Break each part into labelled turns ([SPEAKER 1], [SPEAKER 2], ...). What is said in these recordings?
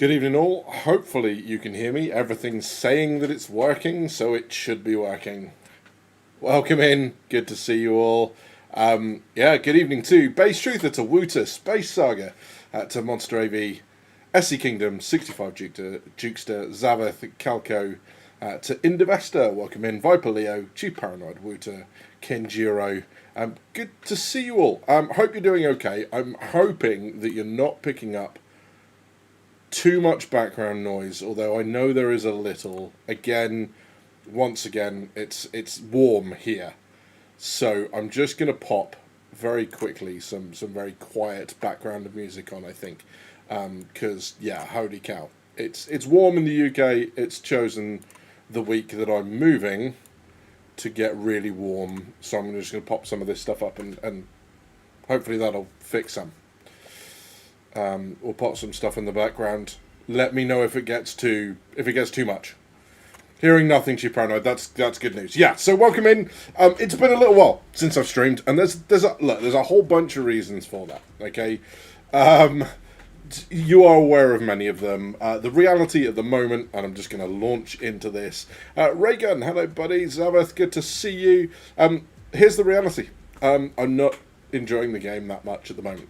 [SPEAKER 1] Good evening, all. Hopefully, you can hear me. Everything's saying that it's working, so it should be working. Welcome in. Good to see you all. Good evening to Base Truther, to Wooter, Space Saga, to Monster AV, SC Kingdom, 65 Jukester, Zavath, Calco, to Indivesta. Welcome in. Viper Leo, Chief Paranoid, Wooter, Kenjiro. Good to see you all. Hope you're doing okay. I'm hoping that you're not picking up too much background noise, although I know there is a little. Once again, it's warm here, so I'm just gonna pop very quickly some very quiet background of music on. I think, because holy cow, it's warm in the UK. It's chosen the week that I'm moving to get really warm, so I'm just gonna pop some of this stuff up and hopefully that'll fix some. We'll put some stuff in the background. Let me know if it gets too much. Hearing nothing, Chief Paranoid. That's good news. Yeah. So welcome in. It's been a little while since I've streamed, and there's a whole bunch of reasons for that. Okay. You are aware of many of them. The reality at the moment, and I'm just going to launch into this. Raygun, hello, buddy. Zavath, good to see you. Here's the reality. I'm not enjoying the game that much at the moment.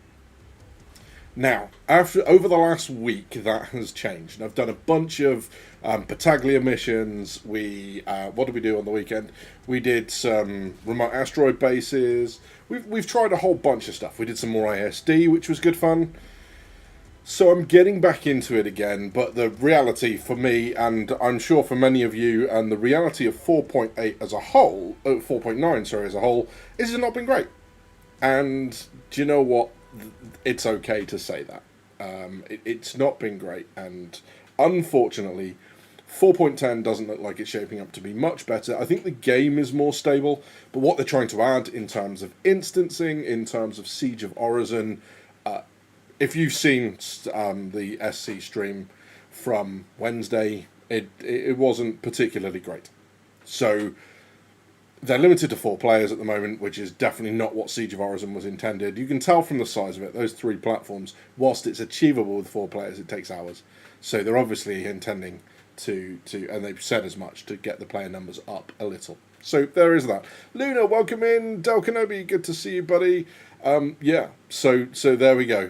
[SPEAKER 1] Now, over the last week, that has changed. And I've done a bunch of Battaglia missions. What did we do on the weekend? We did some remote asteroid bases. We've tried a whole bunch of stuff. We did some more ISD, which was good fun. So I'm getting back into it again. But the reality for me, and I'm sure for many of you, and the reality of 4.8 as a whole, 4.9, sorry, as a whole, is it's not been great. And do you know what? It's okay to say that. It's not been great, and unfortunately 4.10 doesn't look like it's shaping up to be much better. I think the game is more stable, but what they're trying to add in terms of instancing, in terms of Siege of Orison, if you've seen the SC stream from Wednesday, it wasn't particularly great. So they're limited to 4 players at the moment, which is definitely not what Siege of Orison was intended. You can tell from the size of it, those 3 platforms, whilst it's achievable with 4 players, it takes hours. So they're obviously intending to and they've said as much, to get the player numbers up a little. So there is that. Luna, welcome in. Del Kenobi, good to see you, buddy. So there we go.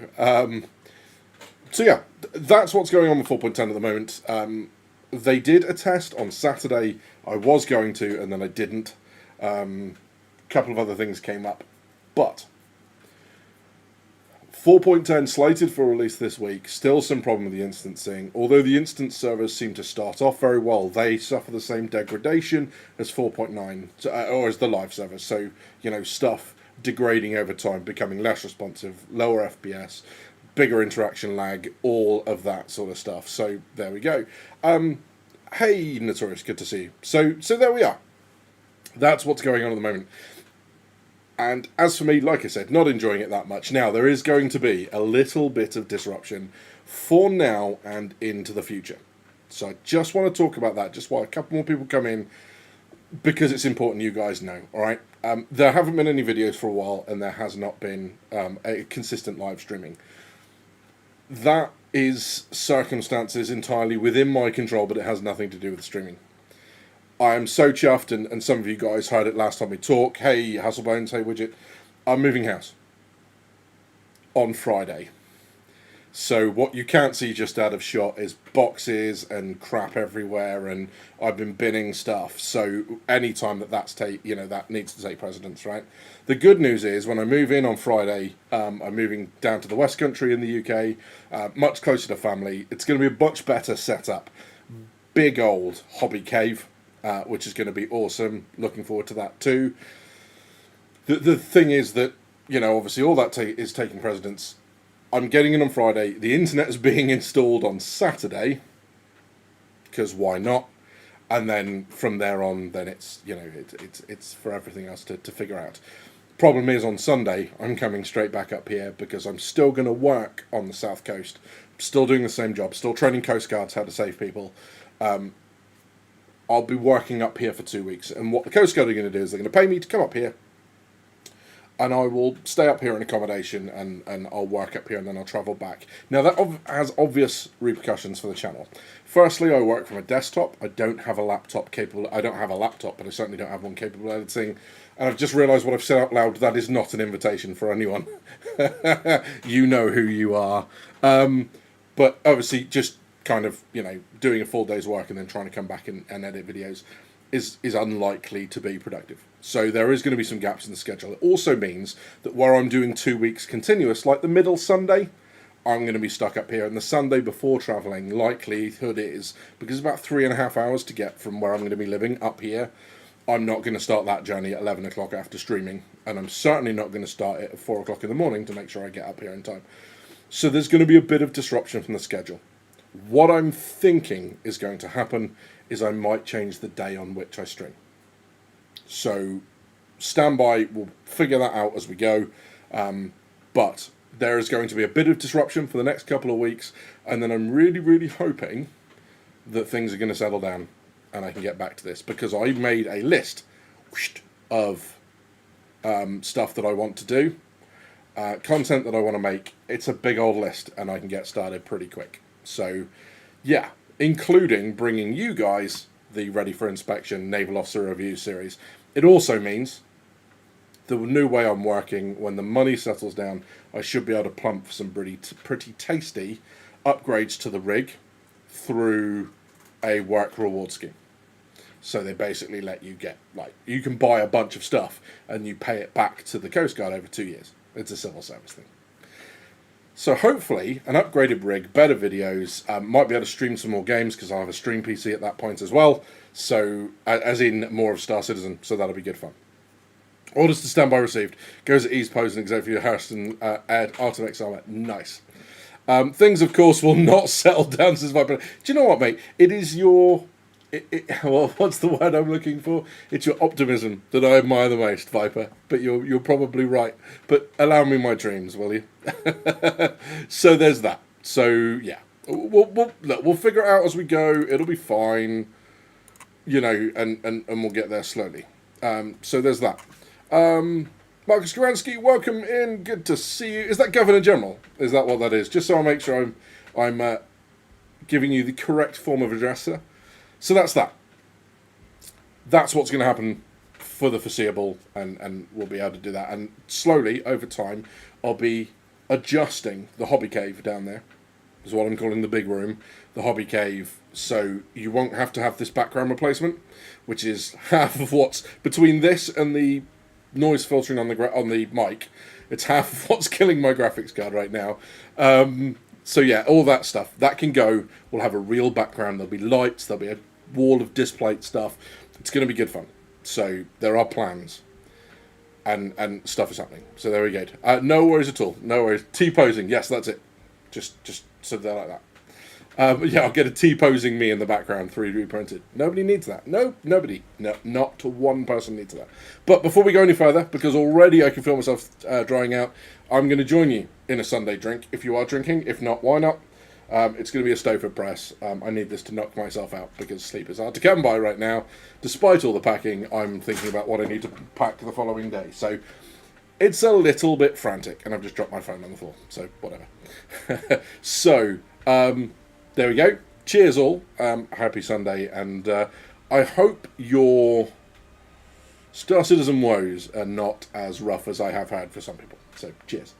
[SPEAKER 1] That's what's going on with 4.10 at the moment. They did a test on Saturday. I was going to, and then I didn't. Couple of other things came up, but 4.10 slated for release this week. Still some problem with the instancing. Although the instance servers seem to start off very well, they suffer the same degradation as 4.9, or as the live servers. So, stuff degrading over time, becoming less responsive, lower FPS, bigger interaction lag, all of that sort of stuff. So there we go. Hey, Notorious, good to see you. So there we are. That's what's going on at the moment. And as for me, like I said, not enjoying it that much. Now, there is going to be a little bit of disruption for now and into the future. So I just want to talk about that, just while a couple more people come in, because it's important you guys know, all right? There haven't been any videos for a while, and there has not been a consistent live streaming. That is circumstances entirely within my control, but it has nothing to do with streaming. I am so chuffed, and some of you guys heard it last time we talked. Hey, Hasselbones, hey, Widget. I'm moving house on Friday. So what you can't see just out of shot is boxes and crap everywhere, and I've been binning stuff. So anytime that needs to take precedence, right? The good news is when I move in on Friday, I'm moving down to the West Country in the UK, much closer to family. It's going to be a much better setup. Big old hobby cave. Which is going to be awesome. Looking forward to that too. The thing is that, obviously all that is taking precedence. I'm getting in on Friday. The internet is being installed on Saturday, because why not? And then from there on, then it's for everything else to figure out. Problem is, on Sunday, I'm coming straight back up here because I'm still going to work on the South Coast. Still doing the same job. Still training Coast Guards how to save people. I'll be working up here for 2 weeks, and what the Coast Guard are going to do is they're going to pay me to come up here. and I will stay up here in accommodation, and I'll work up here, and then I'll travel back. Now, that has obvious repercussions for the channel. Firstly, I work from a desktop. I don't have a laptop capable. I don't have a laptop, but I certainly don't have one capable of editing. And I've just realised what I've said out loud. That is not an invitation for anyone. You know who you are. But obviously, just kind of, doing a full day's work and then trying to come back and edit videos is unlikely to be productive. So there is going to be some gaps in the schedule. It also means that where I'm doing 2 weeks continuous, like the middle Sunday, I'm going to be stuck up here. And the Sunday before travelling, likelihood is, because it's about 3.5 hours to get from where I'm going to be living up here, I'm not going to start that journey at 11 o'clock after streaming. And I'm certainly not going to start it at 4 o'clock in the morning to make sure I get up here in time. So there's going to be a bit of disruption from the schedule. What I'm thinking is going to happen is I might change the day on which I stream. So stand by, we'll figure that out as we go. But there is going to be a bit of disruption for the next couple of weeks, and then I'm really, really hoping that things are going to settle down and I can get back to this, because I made a list of stuff that I want to do, content that I want to make. It's a big old list, and I can get started pretty quick. So, yeah, including bringing you guys the Ready for Inspection Naval Officer Review series. It also means the new way I'm working, when the money settles down, I should be able to plump some pretty tasty upgrades to the rig through a work reward scheme. So they basically let you get, you can buy a bunch of stuff and you pay it back to the Coast Guard over 2 years. It's a civil service thing. So hopefully, an upgraded rig, better videos, might be able to stream some more games, because I'll have a stream PC at that point as well. So, as in more of Star Citizen, so that'll be good fun. Orders to standby received. Goes at ease pose and Xavier Harrison, add Artemex armor. Nice. Things, of course, will not settle down since Viper. Do you know what, mate? It is your... well, what's the word I'm looking for? It's your optimism that I admire the most, Viper. But you're probably right. But allow me my dreams, will you? So there's that. So yeah, we'll figure it out as we go. It'll be fine, and we'll get there slowly. So there's that. Marcus Goransky, welcome in. Good to see you. Is that Governor General? Is that what that is? Just so I make sure I'm giving you the correct form of address, sir. So that's that. That's what's going to happen for the foreseeable, and we'll be able to do that. And slowly, over time, I'll be adjusting the hobby cave down there. Is what I'm calling the big room, the hobby cave. So you won't have to have this background replacement, which is half of what's between this and the noise filtering on the mic. It's half of what's killing my graphics card right now. So yeah, all that stuff that can go. We'll have a real background. There'll be lights. There'll be a wall of displate stuff. It's going to be good fun. So there are plans, and stuff is happening. So there we go. No worries at all. No worries. T-posing. Yes, that's it. Just said that like that. Yeah, I'll get a T-posing me in the background, 3D printed. Nobody needs that. No, nobody. No, not one person needs that. But before we go any further, because already I can feel myself drying out, I'm going to join you in a Sunday drink, if you are drinking. If not, why not? It's going to be a Stowford Press. I need this to knock myself out, because sleep is hard to come by right now. Despite all the packing, I'm thinking about what I need to pack the following day. So it's a little bit frantic, and I've just dropped my phone on the floor. So whatever. So... there we go. Cheers all. Happy Sunday, and I hope your Star Citizen woes are not as rough as I have had for some people. So, cheers.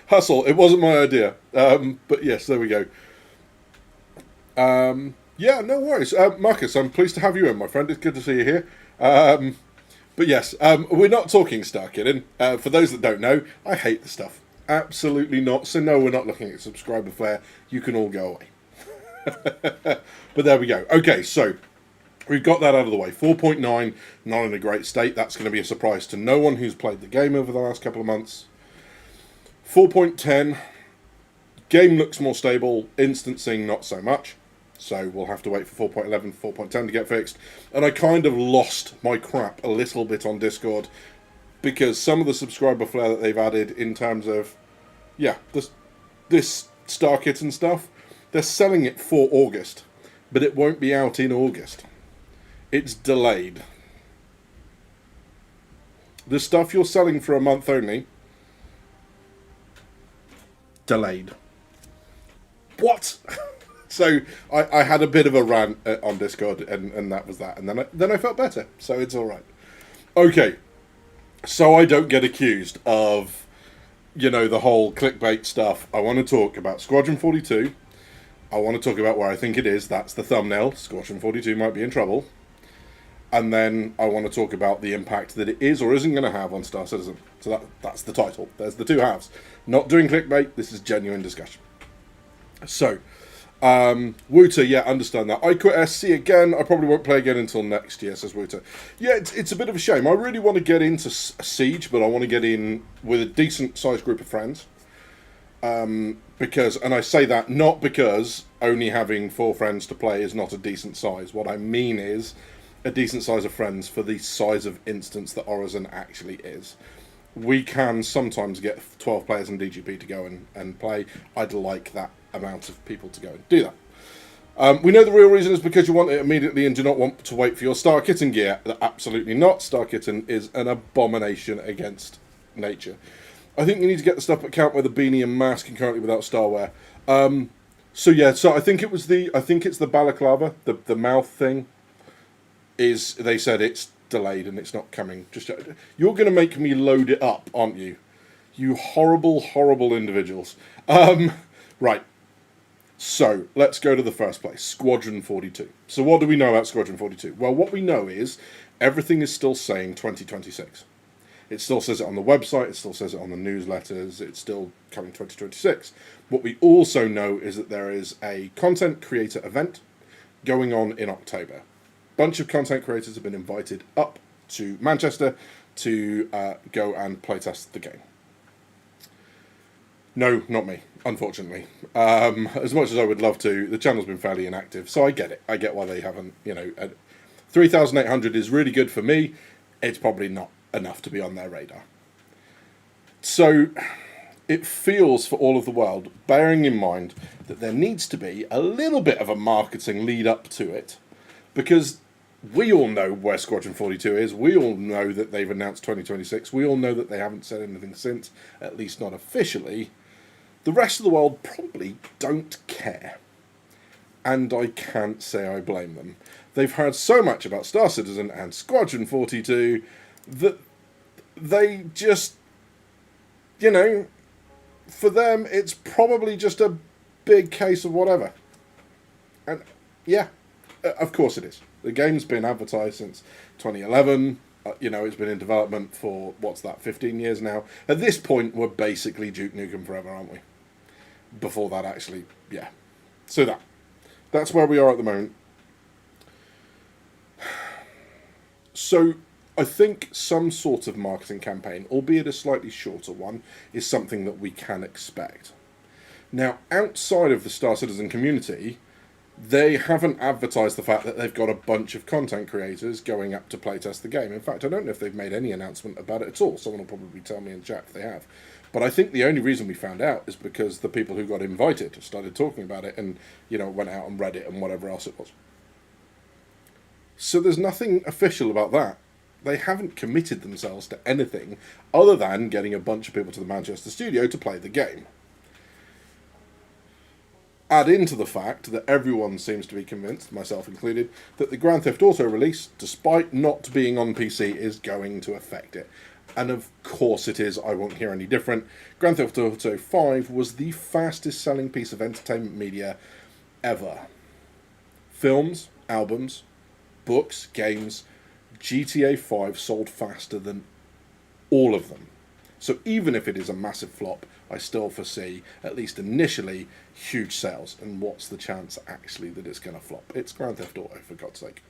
[SPEAKER 1] Hustle. It wasn't my idea. But yes, there we go. Yeah, no worries. Marcus, I'm pleased to have you in, my friend. It's good to see you here. But yes, we're not talking Starc CItizen. For those that don't know, I hate the stuff. Absolutely not. So no, we're not looking at subscriber flare. You can all go away. But there we go. Okay, so we've got that out of the way. 4.9, not in a great state. That's going to be a surprise to no one who's played the game over the last couple of months. 4.10, game looks more stable. Instancing, not so much. So we'll have to wait for 4.11, 4.10 to get fixed. And I kind of lost my crap a little bit on Discord, because some of the subscriber flare that they've added in terms of, yeah, this Starc CItizen stuff, they're selling it for August. but it won't be out in August. It's delayed. The stuff you're selling for a month only, delayed. What? So I had a bit of a rant on Discord, and that was that. And then I felt better, so it's all right. Okay, so I don't get accused of, the whole clickbait stuff. I want to talk about Squadron 42. I want to talk about where I think it is. That's the thumbnail. Squadron 42 might be in trouble. And then I want to talk about the impact that it is or isn't going to have on Star Citizen. So that's the title. There's the two halves. Not doing clickbait. This is genuine discussion. So, Wooter, yeah, understand that. I quit SC again. I probably won't play again until next year, says Wooter. Yeah, it's a bit of a shame. I really want to get into Siege, but I want to get in with a decent-sized group of friends. Because, and I say that not because only having 4 friends to play is not a decent size. What I mean is a decent size of friends for the size of instance that Horizon actually is. We can sometimes get 12 players in DGP to go and play. I'd like that amount of people to go and do that. We know the real reason is because you want it immediately and do not want to wait for your Starc CItizen gear. Absolutely not. Starc CItizen is an abomination against nature. I think you need to get the stuff at camp with a beanie and mask and currently without Starwear. So I think it's the balaclava, the mouth thing. They said it's delayed and it's not coming. You're going to make me load it up, aren't you? You horrible, horrible individuals. Right. So, let's go to the first place. Squadron 42. So what do we know about Squadron 42? Well, what we know is everything is still saying 2026. It still says it on the website, it still says it on the newsletters, it's still coming 2026. What we also know is that there is a content creator event going on in October. Bunch of content creators have been invited up to Manchester to go and playtest the game. No, not me, unfortunately. As much as I would love to, the channel's been fairly inactive, so I get it. I get why they haven't, 3,800 is really good for me. It's probably not enough to be on their radar. So it feels for all of the world, bearing in mind that there needs to be a little bit of a marketing lead up to it, because we all know where Squadron 42 is. We all know that they've announced 2026. We all know that they haven't said anything since, at least not officially. The rest of the world probably don't care. And I can't say I blame them. They've heard so much about Star Citizen and Squadron 42 that they just, for them, it's probably just a big case of whatever. And, yeah, of course it is. The game's been advertised since 2011. It's been in development for, 15 years now. At this point, we're basically Duke Nukem Forever, aren't we? Before that, actually, yeah. So that's where we are at the moment. So I think some sort of marketing campaign, albeit a slightly shorter one, is something that we can expect. Now, outside of the Star Citizen community, they haven't advertised the fact that they've got a bunch of content creators going up to playtest the game. In fact, I don't know if they've made any announcement about it at all. Someone will probably tell me in chat if they have. But I think the only reason we found out is because the people who got invited started talking about it and, went out and read it and whatever else it was. So there's nothing official about that. They haven't committed themselves to anything other than getting a bunch of people to the Manchester studio to play the game. Add into the fact that everyone seems to be convinced, myself included, that the Grand Theft Auto release, despite not being on PC, is going to affect it. And of course it is, I won't hear any different. Grand Theft Auto 5 was the fastest selling piece of entertainment media ever. Films, albums, books, games, GTA 5 sold faster than all of them. So even if it is a massive flop, I still foresee, at least initially, huge sales. And what's the chance actually that it's going to flop? It's Grand Theft Auto, for God's sake.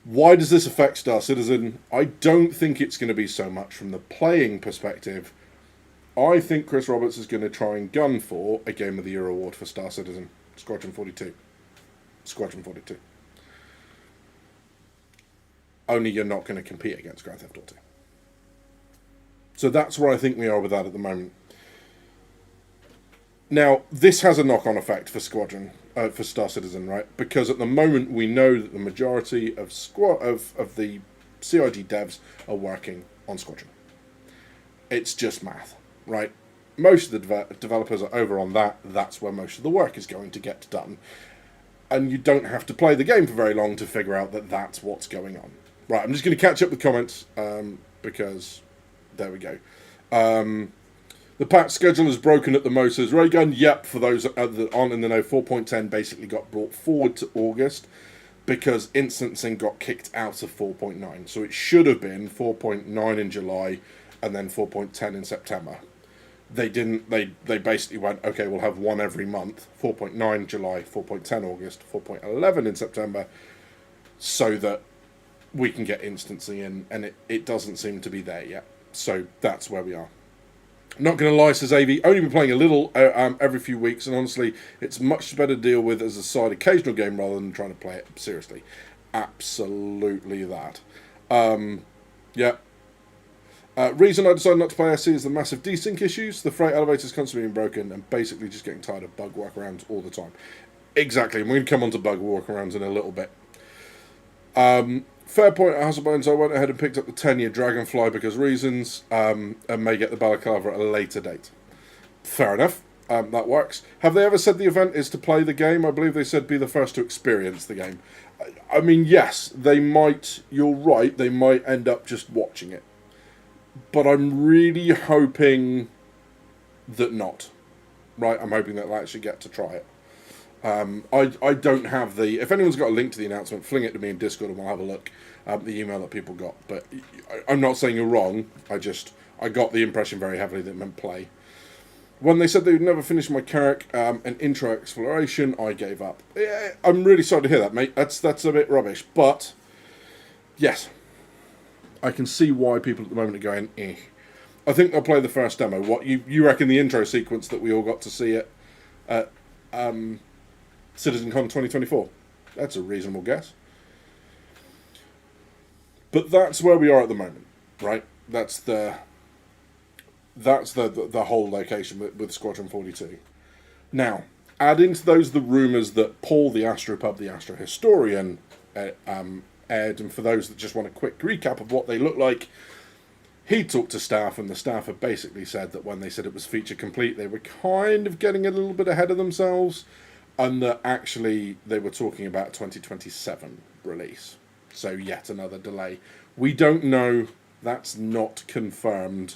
[SPEAKER 1] Why does this affect Star Citizen? I don't think it's going to be so much from the playing perspective. I think Chris Roberts is going to try and gun for a Game of the Year award for Star Citizen. Squadron 42. Squadron 42. Only you're not going to compete against Grand Theft Auto. So that's where I think we are with that at the moment. Now, this has a knock-on effect for Squadron. for Star Citizen, right? Because at the moment we know that the majority of the CIG devs are working on Squadron. It's just math, right? Most of the developers are over on that. That's where most of the work is going to get done. And you don't have to play the game for very long to figure out that that's what's going on. Right, I'm just going to catch up with comments because there we go. The patch schedule is broken at the most, says Raygun. Yep, for those that aren't in the know, 4.10 basically got brought forward to August because instancing got kicked out of 4.9. So it should have been 4.9 in July and then 4.10 in September. They didn't. They basically went, okay, we'll have one every month. 4.9 July, 4.10 August, 4.11 in September, so that we can get instancing in, and it doesn't seem to be there yet. So that's where we are. Not going to lie, says AV, only been playing a little every few weeks, and honestly, it's much better to deal with as a side occasional game rather than trying to play it seriously. Absolutely that. Yeah. Reason I decided not to play SC is the massive desync issues. The freight elevator's constantly being broken and basically just getting tired of bug workarounds all the time. Exactly, and we're going to come on to bug workarounds in a little bit. Fair point at Hasselbones. I went ahead and picked up the 10-year Dragonfly because reasons, and may get the Balaclava at a later date. Fair enough, that works. Have they ever said the event is to play the game? I believe they said be the first to experience the game. I mean, yes, they might, you're right, they might end up just watching it. But I'm really hoping that not. Right, I'm hoping that they'll actually get to try it. I don't have the... If anyone's got a link to the announcement, fling it to me in Discord and we'll have a look. The email that people got. But I'm not saying you're wrong. I got the impression very heavily that it meant play. When they said they would never finish my Carrack and intro exploration, I gave up. Yeah, I'm really sorry to hear that, mate. That's a bit rubbish. But, yes, I can see why people at the moment are going, eh. I think they'll play the first demo. What, you reckon the intro sequence that we all got to see at CitizenCon 2024? That's a reasonable guess. But that's where we are at the moment, right? That's the whole location with Squadron 42. Now, add into those the rumours that Paul, the Astropub, the Astro Historian, aired, and for those that just want a quick recap of what they look like, he talked to staff, and the staff have basically said that when they said it was feature complete, they were kind of getting a little bit ahead of themselves, and that actually they were talking about 2027 release. So yet another delay. We don't know. That's not confirmed.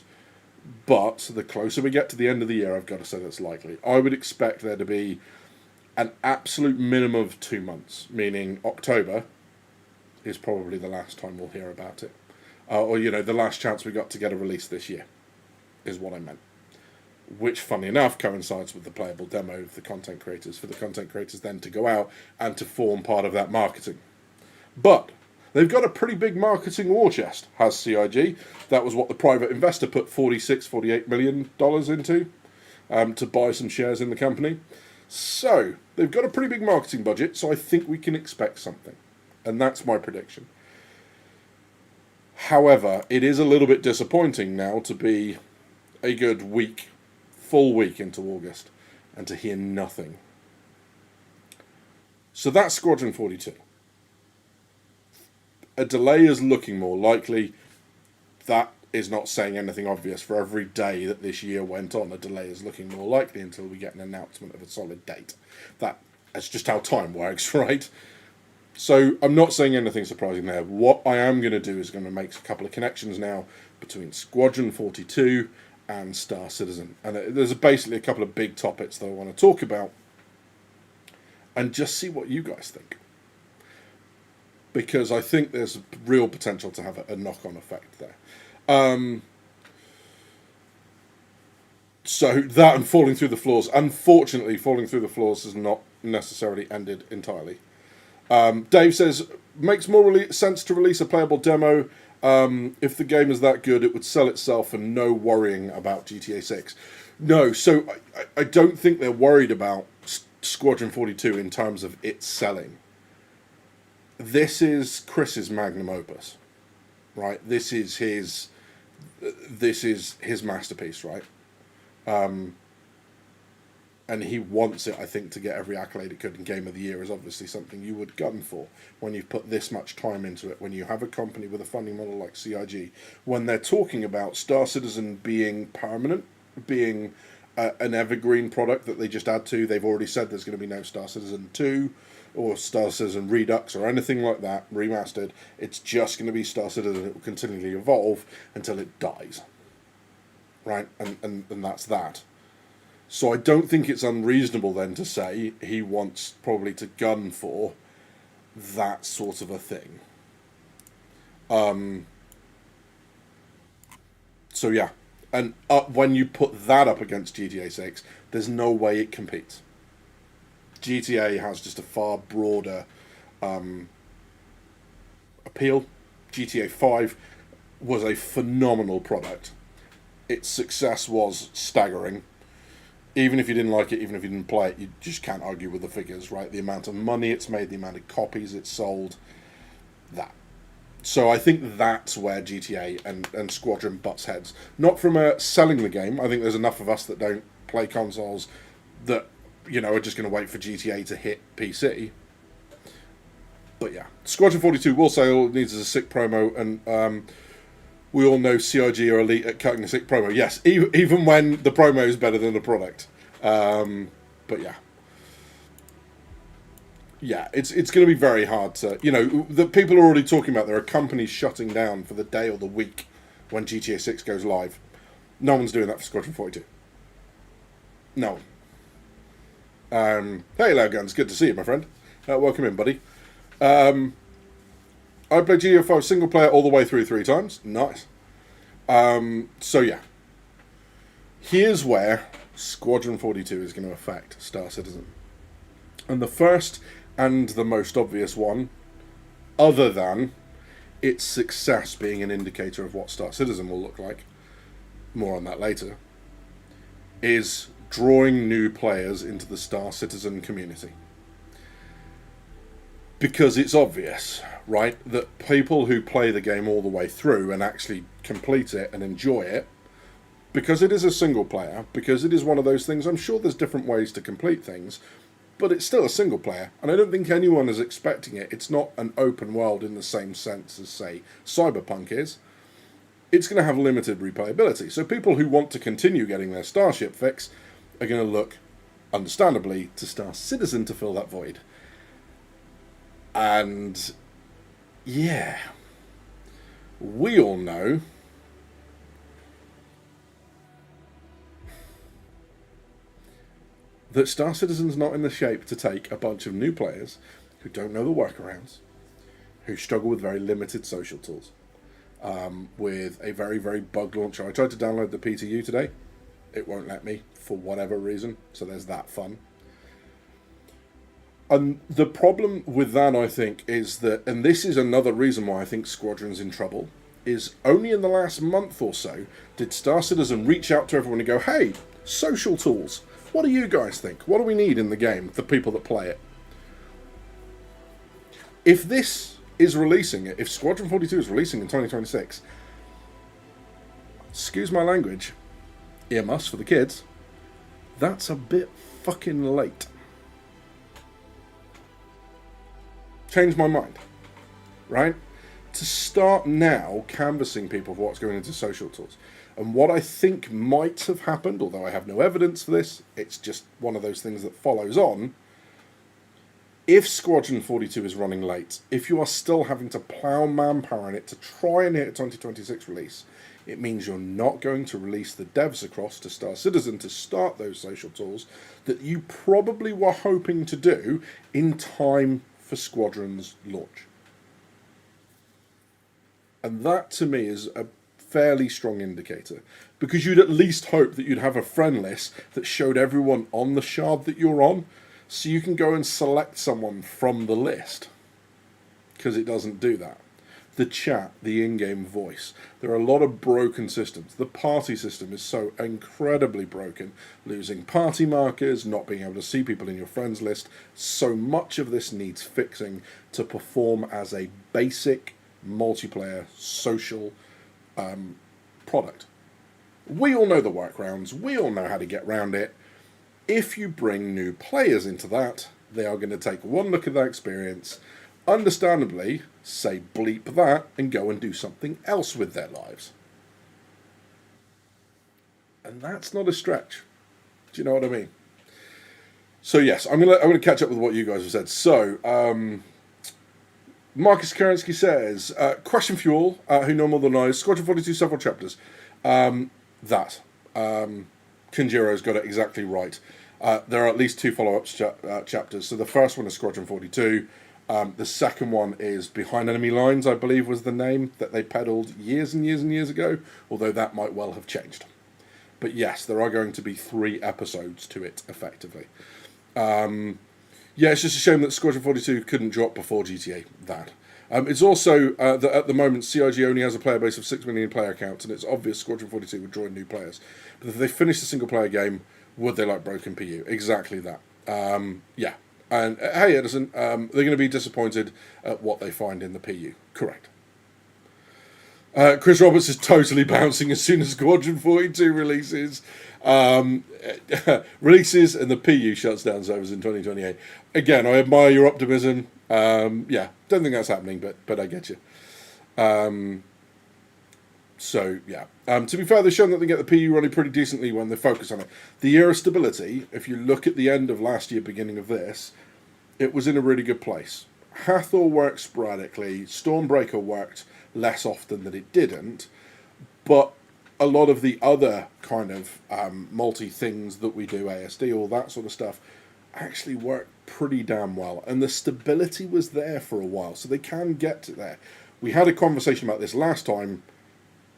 [SPEAKER 1] But the closer we get to the end of the year, I've got to say that's likely. I would expect there to be an absolute minimum of 2 months, meaning October is probably the last time we'll hear about it. Or, the last chance we got to get a release this year, is what I meant. Which, funny enough, coincides with the playable demo of the content creators, for the content creators then to go out and to form part of that marketing. But they've got a pretty big marketing war chest, has CIG. That was what the private investor put $48 million into, to buy some shares in the company. So, they've got a pretty big marketing budget, so I think we can expect something. And that's my prediction. However, it is a little bit disappointing now to be a good full week into August, and to hear nothing. So that's Squadron 42. A delay is looking more likely. That is not saying anything obvious. For every day that this year went on, a delay is looking more likely until we get an announcement of a solid date. That's just how time works, right? So I'm not saying anything surprising there. What I am going to do is going to make a couple of connections now between Squadron 42 and Star Citizen. And there's basically a couple of big topics that I want to talk about and just see what you guys think. Because I think there's real potential to have a knock-on effect there. So that and falling through the floors. Unfortunately, falling through the floors has not necessarily ended entirely. Dave says, makes more sense to release a playable demo. If the game is that good, it would sell itself and no worrying about GTA 6. No, so I don't think they're worried about Squadron 42 in terms of it selling. This is Chris's magnum opus, right? This is his masterpiece, right? And and he wants it, I think, to get every accolade it could, and Game of the Year is obviously something you would gun for when you've put this much time into it, when you have a company with a funding model like CIG, when they're talking about Star Citizen being permanent, being an evergreen product that they just add to. They've already said there's going to be no Star Citizen 2 or Star Citizen Redux or anything like that remastered. It's just going to be Star Citizen. It will continually evolve until it dies. Right? And that's that. So I don't think it's unreasonable then to say he wants probably to gun for that sort of a thing. So yeah. And when you put that up against GTA 6, there's no way it competes. GTA has just a far broader appeal. GTA 5 was a phenomenal product. Its success was staggering. Even if you didn't like it, even if you didn't play it, you just can't argue with the figures, right? The amount of money it's made, the amount of copies it's sold, that. So I think that's where GTA and Squadron butts heads. Not from selling the game. I think there's enough of us that don't play consoles that, are just going to wait for GTA to hit PC. But yeah, Squadron 42 will say all it needs is a sick promo, and we all know CIG are elite at cutting a sick promo. Yes, even when the promo is better than the product. But yeah. Yeah, it's going to be very hard to... the people are already talking about there are companies shutting down for the day or the week when GTA 6 goes live. No one's doing that for Squadron 42. No one. Hey, Lowguns, good to see you, my friend. Welcome in, buddy. I played GTA 5 single player all the way through 3 times. Nice. So, yeah. Here's where Squadron 42 is going to affect Star Citizen. And the first and the most obvious one, other than its success being an indicator of what Star Citizen will look like, more on that later, is drawing new players into the Star Citizen community. Because it's obvious, right, that people who play the game all the way through and actually complete it and enjoy it, because it is a single player, because it is one of those things, I'm sure there's different ways to complete things, but it's still a single player, and I don't think anyone is expecting it. It's not an open world in the same sense as, say, Cyberpunk is. It's going to have limited replayability. So people who want to continue getting their Starship fix are going to look, understandably, to Star Citizen to fill that void. And, yeah, we all know that Star Citizen's not in the shape to take a bunch of new players who don't know the workarounds, who struggle with very limited social tools, with a very, very bug launcher. I tried to download the PTU today. It won't let me, for whatever reason, so there's that fun. And the problem with that, I think, is that, and this is another reason why I think Squadron's in trouble, is only in the last month or so did Star Citizen reach out to everyone and go, hey, social tools. What do you guys think? What do we need in the game for people that play it? If this is releasing it, if Squadron 42 is releasing in 2026, excuse my language, earmuffs for the kids, that's a bit fucking late. Changed my mind, right? To start now canvassing people for what's going into social tools. And what I think might have happened, although I have no evidence for this, it's just one of those things that follows on. If Squadron 42 is running late, if you are still having to plough manpower in it to try and hit a 2026 release, it means you're not going to release the devs across to Star Citizen to start those social tools that you probably were hoping to do in time for Squadron's launch. And that, to me, is a fairly strong indicator, because you'd at least hope that you'd have a friend list that showed everyone on the shard that you're on, so you can go and select someone from the list, because it doesn't do that. The chat, the in-game voice, there are a lot of broken systems. The party system is so incredibly broken, losing party markers, not being able to see people in your friends list. So much of this needs fixing to perform as a basic multiplayer social product. We all know the workarounds. We all know how to get around it. If you bring new players into that, they are going to take one look at that experience, understandably say bleep that, and go and do something else with their lives. And that's not a stretch. Do you know what I mean? So yes, I'm gonna catch up with what you guys have said. So Marcus Kerensky says, question for you all who know more than I. Squadron 42 several chapters. Kinjiro's got it exactly right. There are at least 2 follow-up chapters. So the first one is Squadron 42. The second one is Behind Enemy Lines, I believe was the name that they peddled years and years and years ago, although that might well have changed. But yes, there are going to be 3 episodes to it, effectively. Yeah, it's just a shame that Squadron 42 couldn't drop before GTA. It's also that at the moment CIG only has a player base of 6 million player accounts, and it's obvious Squadron 42 would draw in new players. But if they finish the single player game, would they like broken PU? Exactly that. Yeah. And hey, Edison, they're going to be disappointed at what they find in the PU. Correct. Chris Roberts is totally bouncing as soon as Squadron 42 releases. Releases and the PU shuts down servers in 2028. Again, I admire your optimism. Yeah, don't think that's happening, but I get you. So, yeah. To be fair, they've shown that they get the PU running pretty decently when they focus on it. The era stability, if you look at the end of last year, beginning of this, it was in a really good place. Hathor worked sporadically. Stormbreaker worked less often than it didn't. But a lot of the other kind of multi-things that we do, ASD, all that sort of stuff, actually work pretty damn well. And the stability was there for a while, so they can get to there. We had a conversation about this last time.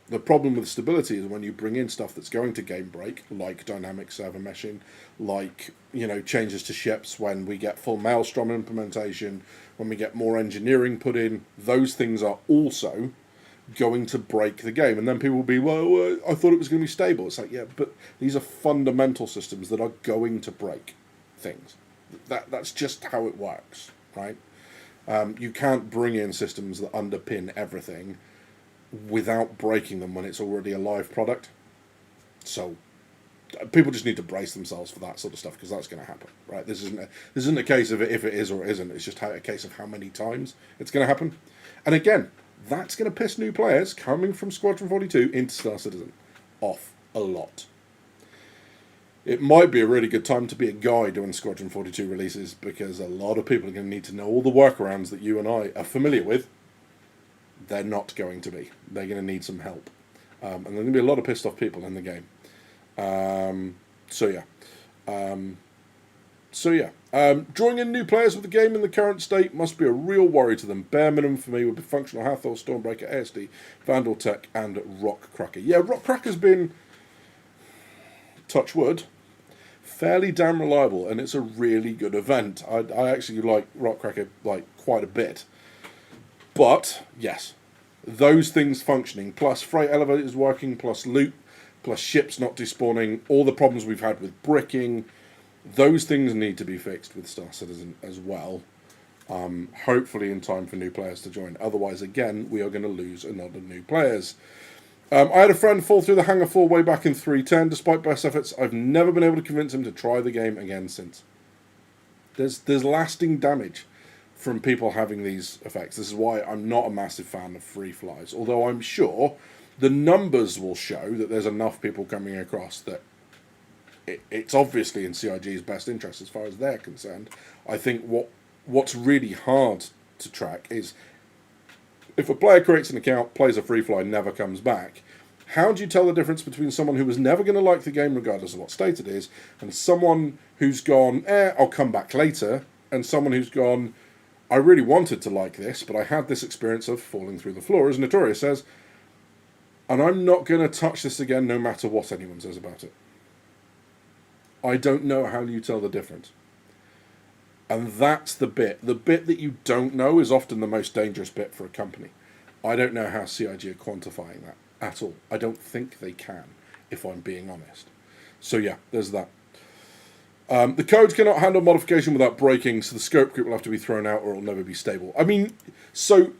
[SPEAKER 1] The problem with stability is when you bring in stuff that's going to game break, like dynamic server meshing, like, you know, changes to ships when we get full Maelstrom implementation, when we get more engineering put in, those things are also going to break the game. And then people will be, well, I thought it was going to be stable. It's like, yeah, but these are fundamental systems that are going to break things. That's just how it works, right? You can't bring in systems that underpin everything without breaking them when it's already a live product. So people just need to brace themselves for that sort of stuff, because that's going to happen, right? This isn't a case of if it is or it isn't. It's just a case of how many times it's going to happen. And again, that's going to piss new players coming from Squadron 42 into Star Citizen off a lot. It might be a really good time to be a guide when Squadron 42 releases, because a lot of people are going to need to know all the workarounds that you and I are familiar with. They're not going to be. They're going to need some help. And there's going to be a lot of pissed off people in the game. So yeah. Drawing in new players with the game in the current state must be a real worry to them. Bare minimum for me would be Functional Hathor, Stormbreaker, ASD, Vandal Tech, and Rockcracker. Yeah, Rockcracker's been, touch wood, fairly damn reliable, and it's a really good event. I actually like Rockcracker quite a bit. But, yes, those things functioning, plus freight elevators working, plus loot, plus ships not despawning, all the problems we've had with bricking, those things need to be fixed with Star Citizen as well. Hopefully in time for new players to join. Otherwise, again, we are going to lose another new players. I had a friend fall through the Hangar 4 way back in 3.10. Despite best efforts, I've never been able to convince him to try the game again since. There's lasting damage from people having these effects. This is why I'm not a massive fan of free flies, although I'm sure the numbers will show that there's enough people coming across that it's obviously in CIG's best interest as far as they're concerned. I think what's really hard to track is if a player creates an account, plays a free fly, never comes back, how do you tell the difference between someone who was never going to like the game regardless of what state it is, and someone who's gone, I'll come back later, and someone who's gone, I really wanted to like this, but I had this experience of falling through the floor, as Notorious says, and I'm not going to touch this again no matter what anyone says about it. I don't know how you tell the difference. And that's the bit. The bit that you don't know is often the most dangerous bit for a company. I don't know how CIG are quantifying that at all. I don't think they can, if I'm being honest. So yeah, there's that. The code cannot handle modification without breaking, so the scope group will have to be thrown out or it'll never be stable. I mean, so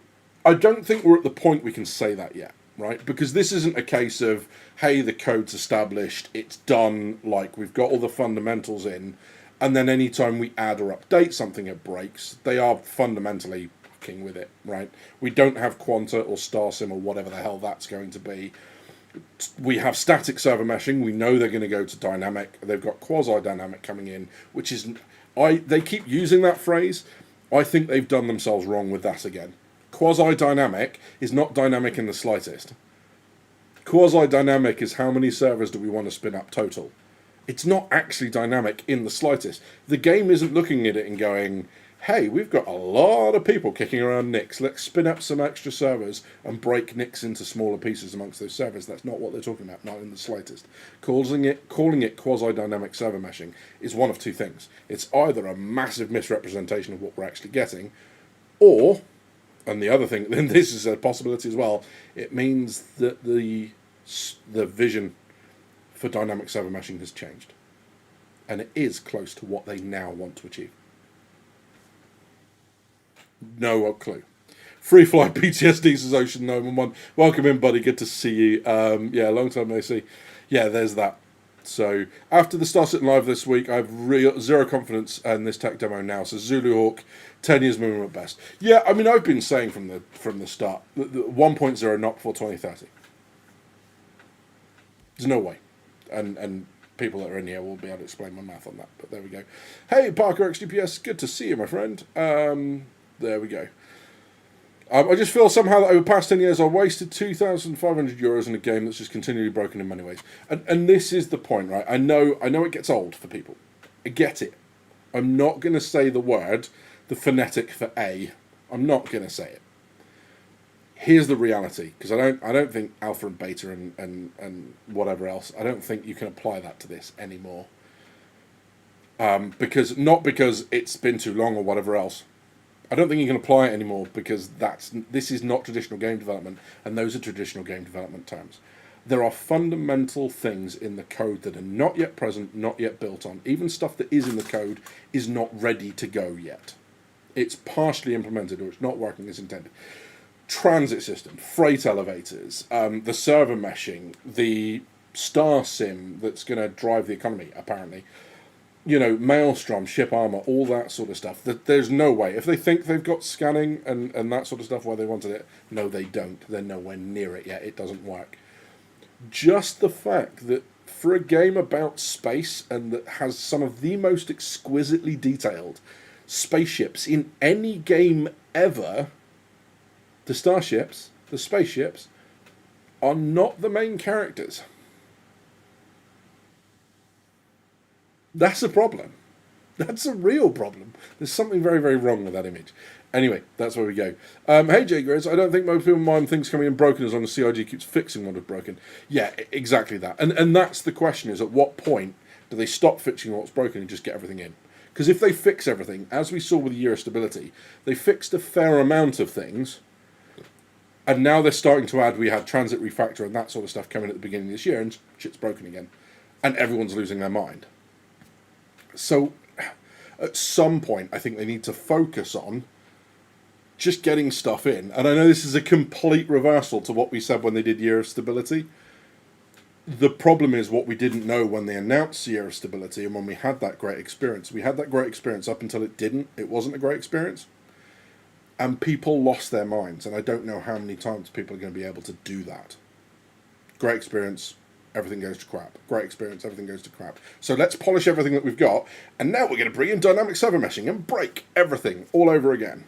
[SPEAKER 1] I don't think we're at the point we can say that yet. right? Because this isn't a case of, hey, the code's established, it's done, like we've got all the fundamentals in, and then anytime we add or update something, it breaks. They are fundamentally fucking with it, right? We don't have Quanta or StarSim or whatever the hell that's going to be. We have static server meshing. We know they're going to go to dynamic. They've got quasi-dynamic coming in, which is... They keep using that phrase. I think they've done themselves wrong with that again. Quasi-dynamic is not dynamic in the slightest. Quasi-dynamic is how many servers do we want to spin up total. It's not actually dynamic in the slightest. The game isn't looking at it and going, hey, we've got a lot of people kicking around NICs. Let's spin up some extra servers and break NICs into smaller pieces amongst those servers. That's not what they're talking about, not in the slightest. Calling it quasi-dynamic server meshing is one of two things. It's either a massive misrepresentation of what we're actually getting, or... And the other thing, and this is a possibility as well, it means that the vision for dynamic server meshing has changed. And it is close to what they now want to achieve. No clue. Free Fly PTSD says Ocean Noman 1. Welcome in, buddy. Good to see you. Yeah, long time no see. Yeah, there's that. So, after the Star Citizen Live this week, I have zero confidence in this tech demo now. So, Zulu Hawk, 10 years minimum at best. Yeah, I mean, I've been saying from the start, the 1.0 not before 2030. There's no way. And people that are in here will be able to explain my math on that. But there we go. Hey, Parker XGPS, good to see you, my friend. There we go. I just feel somehow that over the past 10 years I wasted €2,500 in a game that's just continually broken in many ways. And this is the point, right? I know it gets old for people. I get it. I'm not going to say the word, the phonetic for A. I'm not going to say it. Here's the reality, because I don't think alpha and beta and whatever else, I don't think you can apply that to this anymore. Because it's been too long or whatever else. I don't think you can apply it anymore because this is not traditional game development, and those are traditional game development terms. There are fundamental things in the code that are not yet present, not yet built on. Even stuff that is in the code is not ready to go yet. It's partially implemented or it's not working as intended. Transit system, freight elevators, the server meshing, the star sim that's going to drive the economy, apparently. You know, Maelstrom, ship armor, all that sort of stuff. There's no way. If they think they've got scanning and that sort of stuff where they wanted it, no, they don't. They're nowhere near it yet. It doesn't work. Just the fact that for a game about space and that has some of the most exquisitely detailed spaceships in any game ever, the starships, the spaceships, are not the main characters. That's a problem. That's a real problem. There's something very, very wrong with that image. Anyway, that's where we go. Hey, Jay Grizz, I don't think most people mind things coming in broken as long as CIG keeps fixing what is broken. Yeah, exactly that. And that's the question, is at what point do they stop fixing what's broken and just get everything in? Because if they fix everything, as we saw with the Year of Stability, they fixed a fair amount of things, and now they're starting to add, we had Transit Refactor and that sort of stuff coming at the beginning of this year, and shit's broken again. And everyone's losing their mind. So, at some point, I think they need to focus on just getting stuff in. And I know this is a complete reversal to what we said when they did Year of Stability. The problem is what we didn't know when they announced Year of Stability and when we had that great experience. We had that great experience up until it didn't. It wasn't a great experience. And people lost their minds. And I don't know how many times people are going to be able to do that. Great experience. Everything goes to crap. Great experience, everything goes to crap. So let's polish everything that we've got, and now we're going to bring in dynamic server meshing and break everything all over again.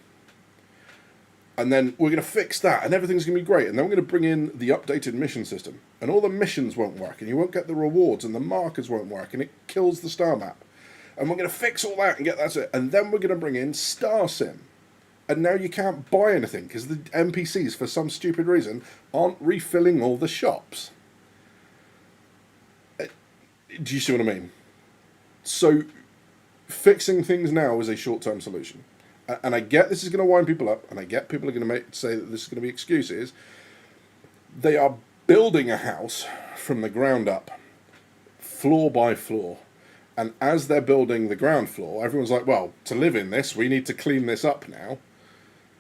[SPEAKER 1] And then we're going to fix that, and everything's going to be great. And then we're going to bring in the updated mission system, and all the missions won't work, and you won't get the rewards, and the markers won't work, and it kills the star map. And we're going to fix all that and get that it. And then we're going to bring in Star Sim. And now you can't buy anything, because the NPCs, for some stupid reason, aren't refilling all the shops. Do you see what I mean? So, fixing things now is a short-term solution. And I get this is going to wind people up, and I get people are going to say that this is going to be excuses. They are building a house from the ground up, floor by floor. And as they're building the ground floor, everyone's like, well, to live in this, we need to clean this up now.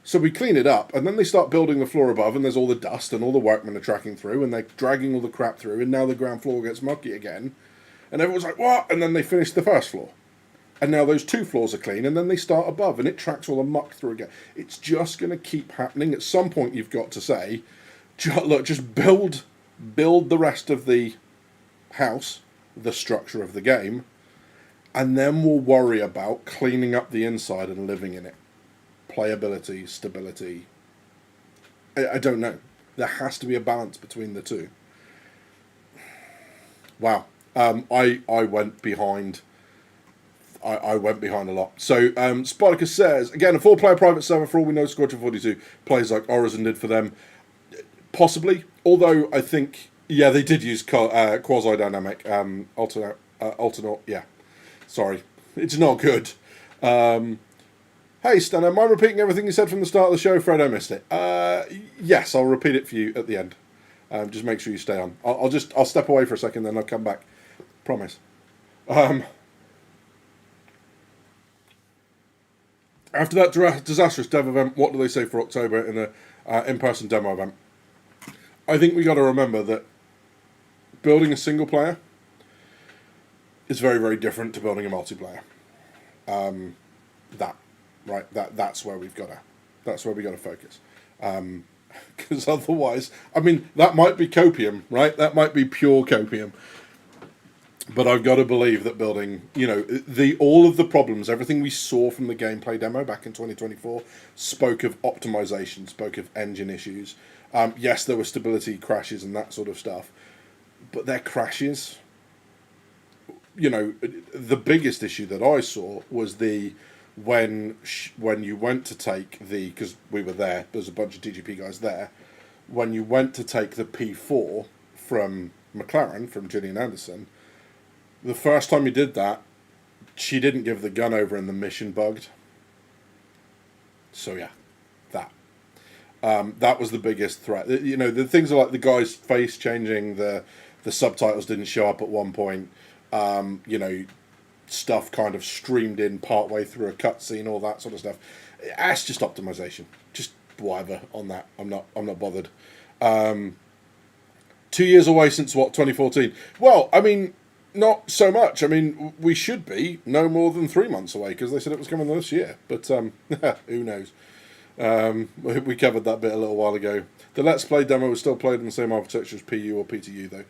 [SPEAKER 1] So we clean it up, and then they start building the floor above, and there's all the dust, and all the workmen are tracking through, and they're dragging all the crap through, and now the ground floor gets mucky again. And everyone's like, what? And then they finish the first floor. And now those 2 floors are clean, and then they start above, and it tracks all the muck through again. It's just going to keep happening. At some point, you've got to say, look, just build the rest of the house, the structure of the game, and then we'll worry about cleaning up the inside and living in it. Playability, stability. I don't know. There has to be a balance between the two. Wow. I went behind. I went behind a lot. So Spartacus says, again, a 4-player private server, for all we know, Squadron 42 plays like Horizon did for them. Possibly. Although I think, yeah, they did use quasi-dynamic alternate. Yeah. Sorry. It's not good. Hey, Stan, am I repeating everything you said from the start of the show? Fred, I missed it. Yes, I'll repeat it for you at the end. Just make sure you stay on. I'll step away for a second, then I'll come back. Promise. After that disastrous dev event, what do they say for October in the in-person demo event? I think we got to remember that building a single player is very, very different to building a multiplayer. That's where we've got to focus. Because otherwise, I mean, that might be copium, right? That might be pure copium. But I've got to believe that building, all of the problems, everything we saw from the gameplay demo back in 2024 spoke of optimization, spoke of engine issues. Yes, there were stability crashes and that sort of stuff, but they're crashes. The biggest issue that I saw was when you went to take because we were there's a bunch of TGP guys there, when you went to take the P4 from McLaren, from Gillian Anderson, the first time you did that, she didn't give the gun over and the mission bugged. So yeah, that was the biggest threat. The things are like the guy's face changing, the subtitles didn't show up at one point, stuff kind of streamed in partway through a cutscene, all that sort of stuff. That's just optimization. Just whatever on that. I'm not bothered. 2 years away since 2014? Well, I mean, not so much. I mean, we should be no more than 3 months away because they said it was coming this year. But who knows? We covered that bit a little while ago. The Let's Play demo was still played in the same architecture as PU or PTU, though.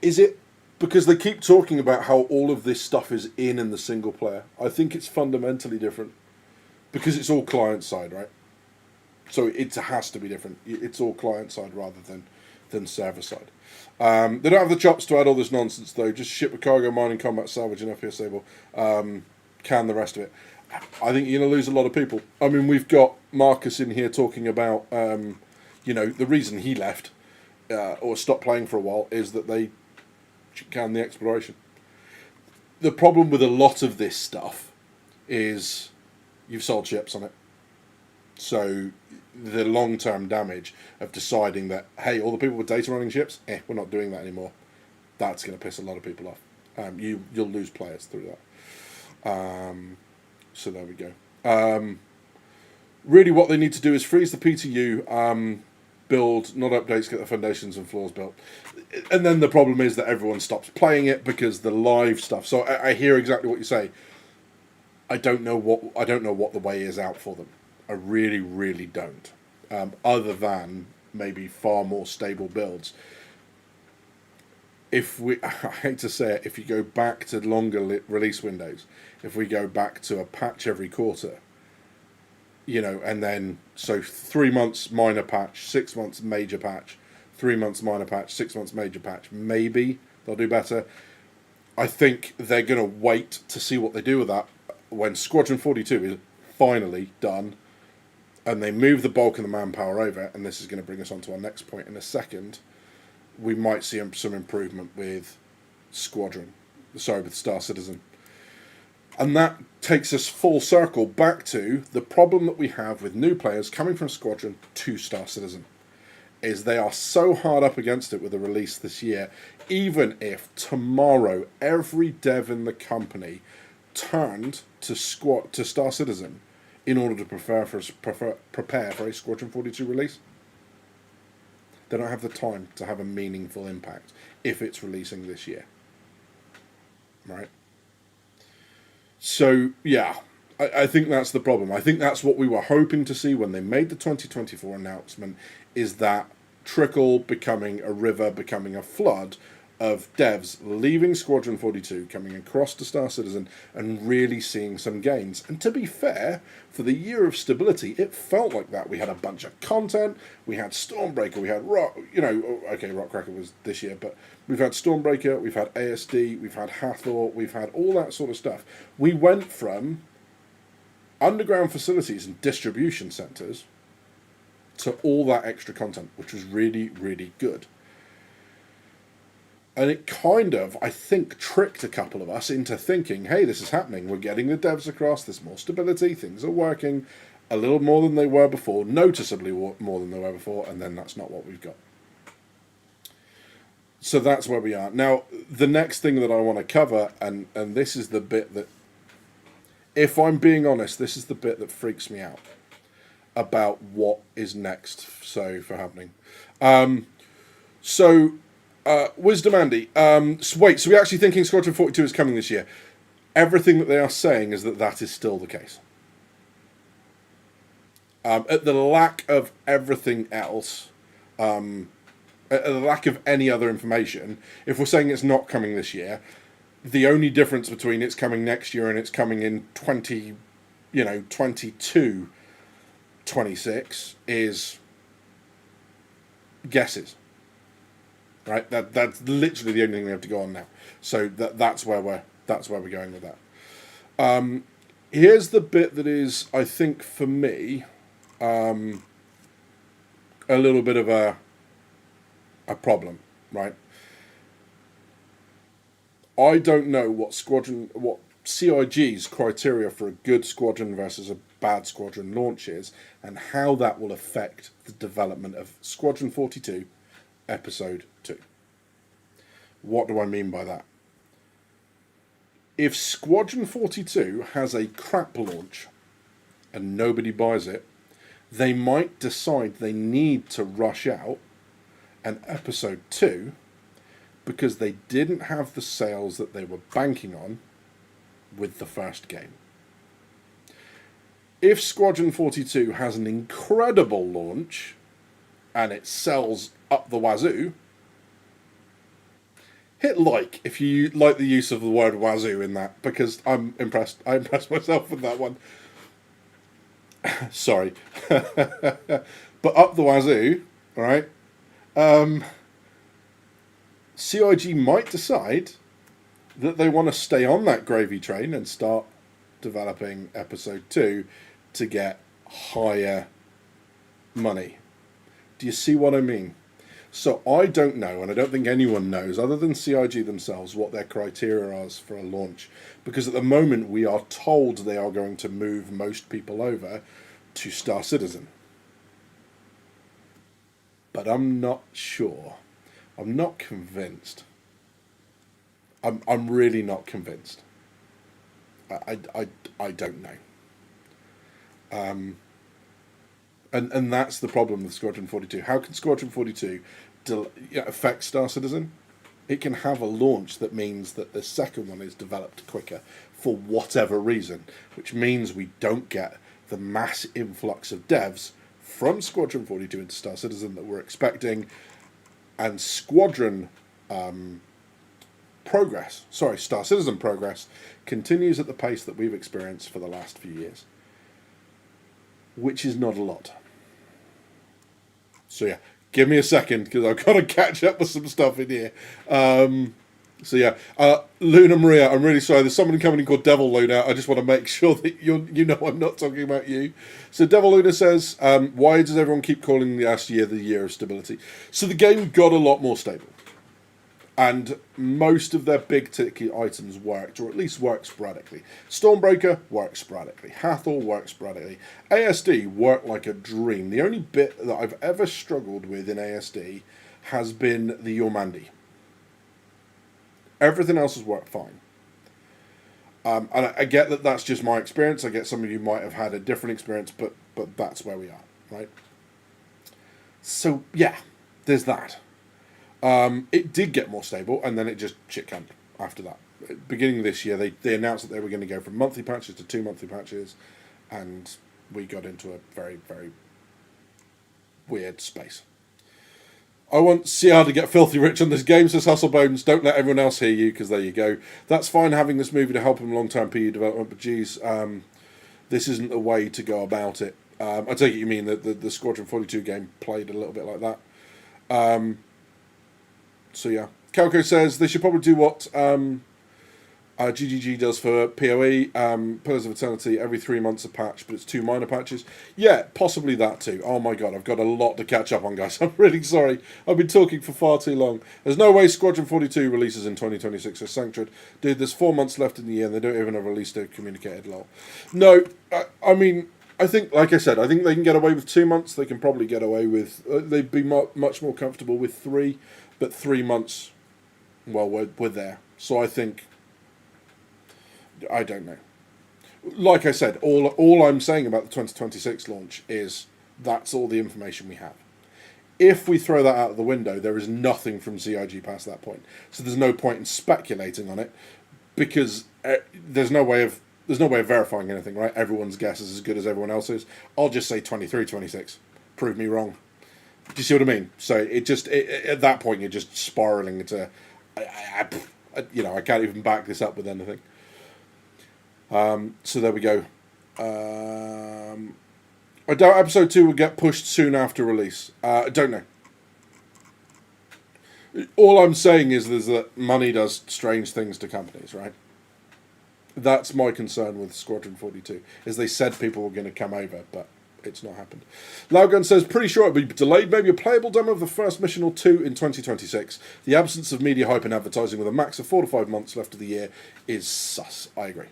[SPEAKER 1] Is it? Because they keep talking about how all of this stuff is in the single player. I think it's fundamentally different. Because it's all client-side, right? So it has to be different. It's all client-side rather than server-side. They don't have the chops to add all this nonsense, though. Just ship a cargo, mining, combat, salvage, and FPS able. Can the rest of it. I think you're going to lose a lot of people. I mean, we've got Marcus in here talking about, the reason he left or stopped playing for a while is that they can the exploration. The problem with a lot of this stuff is you've sold ships on it. So the long-term damage of deciding that, hey, all the people with data running ships, we're not doing that anymore. That's going to piss a lot of people off. You'll lose players through that. So there we go. Really what they need to do is freeze the PTU, build, not updates, get the foundations and floors built. And then the problem is that everyone stops playing it because the live stuff. So I hear exactly what you say. I don't know what the way is out for them. I really, really don't. Other than maybe far more stable builds. I hate to say it, if you go back to longer release windows, if we go back to a patch every quarter, and then, so 3 months minor patch, 6 months major patch, 3 months minor patch, 6 months major patch, maybe they'll do better. I think they're going to wait to see what they do with that when Squadron 42 is finally done, and they move the bulk of the manpower over, and this is going to bring us on to our next point in a second. We might see some improvement with Squadron, with Star Citizen. And that takes us full circle back to the problem that we have with new players coming from Squadron to Star Citizen, is they are so hard up against it with the release this year. Even if tomorrow every dev in the company turned to Star Citizen, in order to prepare for a Squadron 42 release. They don't have the time to have a meaningful impact if it's releasing this year. Right? So, yeah, I think that's the problem. I think that's what we were hoping to see when they made the 2024 announcement, is that trickle becoming a river, becoming a flood of devs leaving Squadron 42, coming across to Star Citizen, and really seeing some gains. And to be fair, for the year of stability, it felt like that. We had a bunch of content, we had Stormbreaker, we had Rockcracker was this year, but we've had Stormbreaker, we've had ASD, we've had Hathor, we've had all that sort of stuff. We went from underground facilities and distribution centres to all that extra content, which was really, really good. And it kind of, I think, tricked a couple of us into thinking, hey, this is happening. We're getting the devs across. There's more stability. Things are working a little more than they were before, noticeably more than they were before, and then that's not what we've got. So that's where we are. Now, the next thing that I want to cover, and this is the bit that, if I'm being honest, this is the bit that freaks me out about what is next for happening. Wisdom Andy, so we're actually thinking Squadron 42 is coming this year. Everything that they are saying is that is still the case. At the lack of everything else, at the lack of any other information, if we're saying it's not coming this year, the only difference between it's coming next year and it's coming in 22, 26 is guesses. Right, that's literally the only thing we have to go on now. So that's where we're going with that. Here's the bit that is, I think, for me, a little bit of a problem. Right, I don't know what CIG's criteria for a good squadron versus a bad squadron launch is, and how that will affect the development of Squadron 42 Episode 2. What do I mean by that? If Squadron 42 has a crap launch and nobody buys it, they might decide they need to rush out an Episode 2 because they didn't have the sales that they were banking on with the first game. If Squadron 42 has an incredible launch and it sells up the wazoo, hit like if you like the use of the word wazoo in that, because I'm impressed. I impressed myself with that one. Sorry. But up the wazoo, all right? CIG might decide that they want to stay on that gravy train and start developing Episode 2 to get higher money. Do you see what I mean? So I don't know, and I don't think anyone knows, other than CIG themselves, what their criteria are for a launch. Because at the moment we are told they are going to move most people over to Star Citizen. But I'm not sure. I'm not convinced. I'm really not convinced. I don't know. And that's the problem with Squadron 42. How can Squadron 42 affect Star Citizen? It can have a launch that means that the second one is developed quicker for whatever reason, which means we don't get the mass influx of devs from Squadron 42 into Star Citizen that we're expecting, and Squadron Star Citizen progress continues at the pace that we've experienced for the last few years, which is not a lot. So yeah, give me a second because I've got to catch up with some stuff in here. Luna Maria, I'm really sorry. There's somebody coming in called Devil Luna. I just want to make sure that you know I'm not talking about you. So Devil Luna says, why does everyone keep calling the last year the year of stability? So the game got a lot more stable. And most of their big ticket items worked, or at least worked sporadically. Stormbreaker worked sporadically. Hathor worked sporadically. ASD worked like a dream. The only bit that I've ever struggled with in ASD has been the Yormandi. Everything else has worked fine. And I get that that's just my experience. I get some of you might have had a different experience, but that's where we are, right? So yeah, there's that. It did get more stable, and then it just shit canned after that. Beginning of this year, they announced that they were going to go from monthly patches to 2 monthly patches, and we got into a very, very weird space. I want CR to get filthy rich on this game, says Hustlebones. Don't let everyone else hear you, because there you go. That's fine having this movie to help him long-term PU development, but geez, this isn't the way to go about it. I take it you mean that the Squadron 42 game played a little bit like that. So yeah. Calco says they should probably do what GGG does for PoE, Pillars of Eternity, every 3 months a patch, but it's 2 minor patches. Yeah, possibly that too. Oh my god, I've got a lot to catch up on, guys. I'm really sorry. I've been talking for far too long. There's no way Squadron 42 releases in 2026 as Sanctuary. Dude, there's 4 months left in the year and they don't even have released a communicated lol. No, I mean, I think, like I said, I think they can get away with 2 months. They can probably get away with, they'd be much more comfortable with 3, but 3 months, well, we're there. So I think, I don't know. Like I said, all I'm saying about the 2026 launch is that's all the information we have. If we throw that out of the window, there is nothing from CIG past that point. So there's no point in speculating on it, because there's no way of verifying anything, right? Everyone's guess is as good as everyone else's. I'll just say 23, 26. Prove me wrong. Do you see what I mean? So at that point you're just spiraling into, I can't even back this up with anything. So there we go. I doubt episode 2 will get pushed soon after release. I don't know. All I'm saying is that money does strange things to companies, right? That's my concern with Squadron 42, is they said people were going to come over, but it's not happened. Loudgun says, pretty sure it'll be delayed, maybe a playable demo of the first mission or 2 in 2026. The absence of media hype and advertising with a max of 4 to 5 months left of the year is sus. I agree.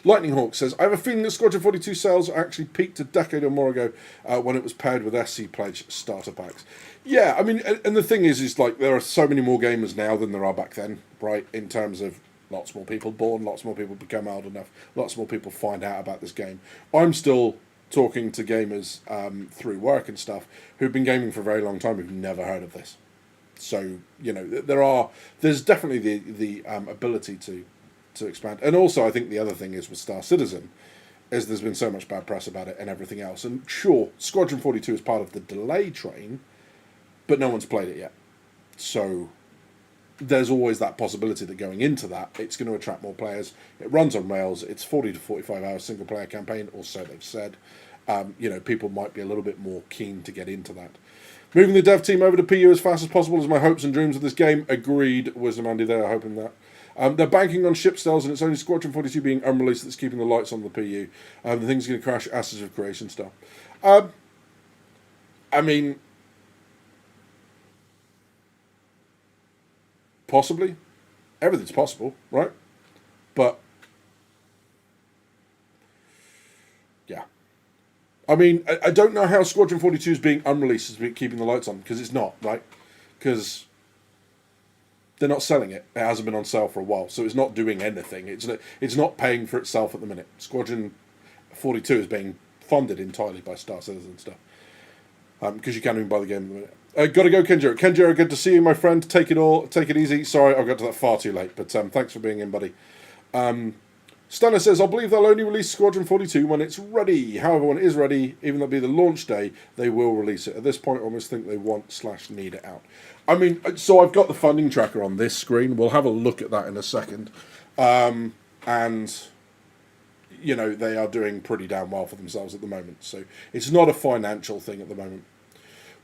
[SPEAKER 1] Lightning Hawk says, I have a feeling that Squadron 42 sales actually peaked a decade or more ago when it was paired with SC Pledge starter packs. Yeah, I mean, and the thing is like there are so many more gamers now than there are back then, right? In terms of lots more people born, lots more people become old enough, lots more people find out about this game. I'm still talking to gamers through work and stuff who've been gaming for a very long time who've never heard of this. So, there's definitely the ability to expand. And also I think the other thing is with Star Citizen is there's been so much bad press about it and everything else. And sure, Squadron 42 is part of the delay train, but no one's played it yet. So there's always that possibility that going into that, it's going to attract more players. It runs on rails. It's 40 to 45 hour single player campaign, or so they've said. People might be a little bit more keen to get into that. Moving the dev team over to PU as fast as possible is my hopes and dreams of this game. Agreed, Wisdom Andy there, hoping that. They're banking on ship sales, and it's only Squadron 42 being unreleased that's keeping the lights on the PU. The thing's going to crash Ashes of Creation stuff. I mean, possibly. Everything's possible, right? But, yeah. I mean, I don't know how Squadron 42 is being unreleased is keeping the lights on, because it's not, right? Because they're not selling it. It hasn't been on sale for a while, so it's not doing anything. It's not paying for itself at the minute. Squadron 42 is being funded entirely by Star Citizen stuff, because you can't even buy the game at the minute. Gotta go, Kenjiro. Kenjiro, good to see you, my friend. Take it easy. Sorry, I got to that far too late, but thanks for being in, buddy. Stunner says, I believe they'll only release Squadron 42 when it's ready. However, when it is ready, even though it'll be the launch day, they will release it. At this point, I almost think they want/need it out. I mean, so I've got the funding tracker on this screen. We'll have a look at that in a second. And, they are doing pretty damn well for themselves at the moment. So it's not a financial thing at the moment.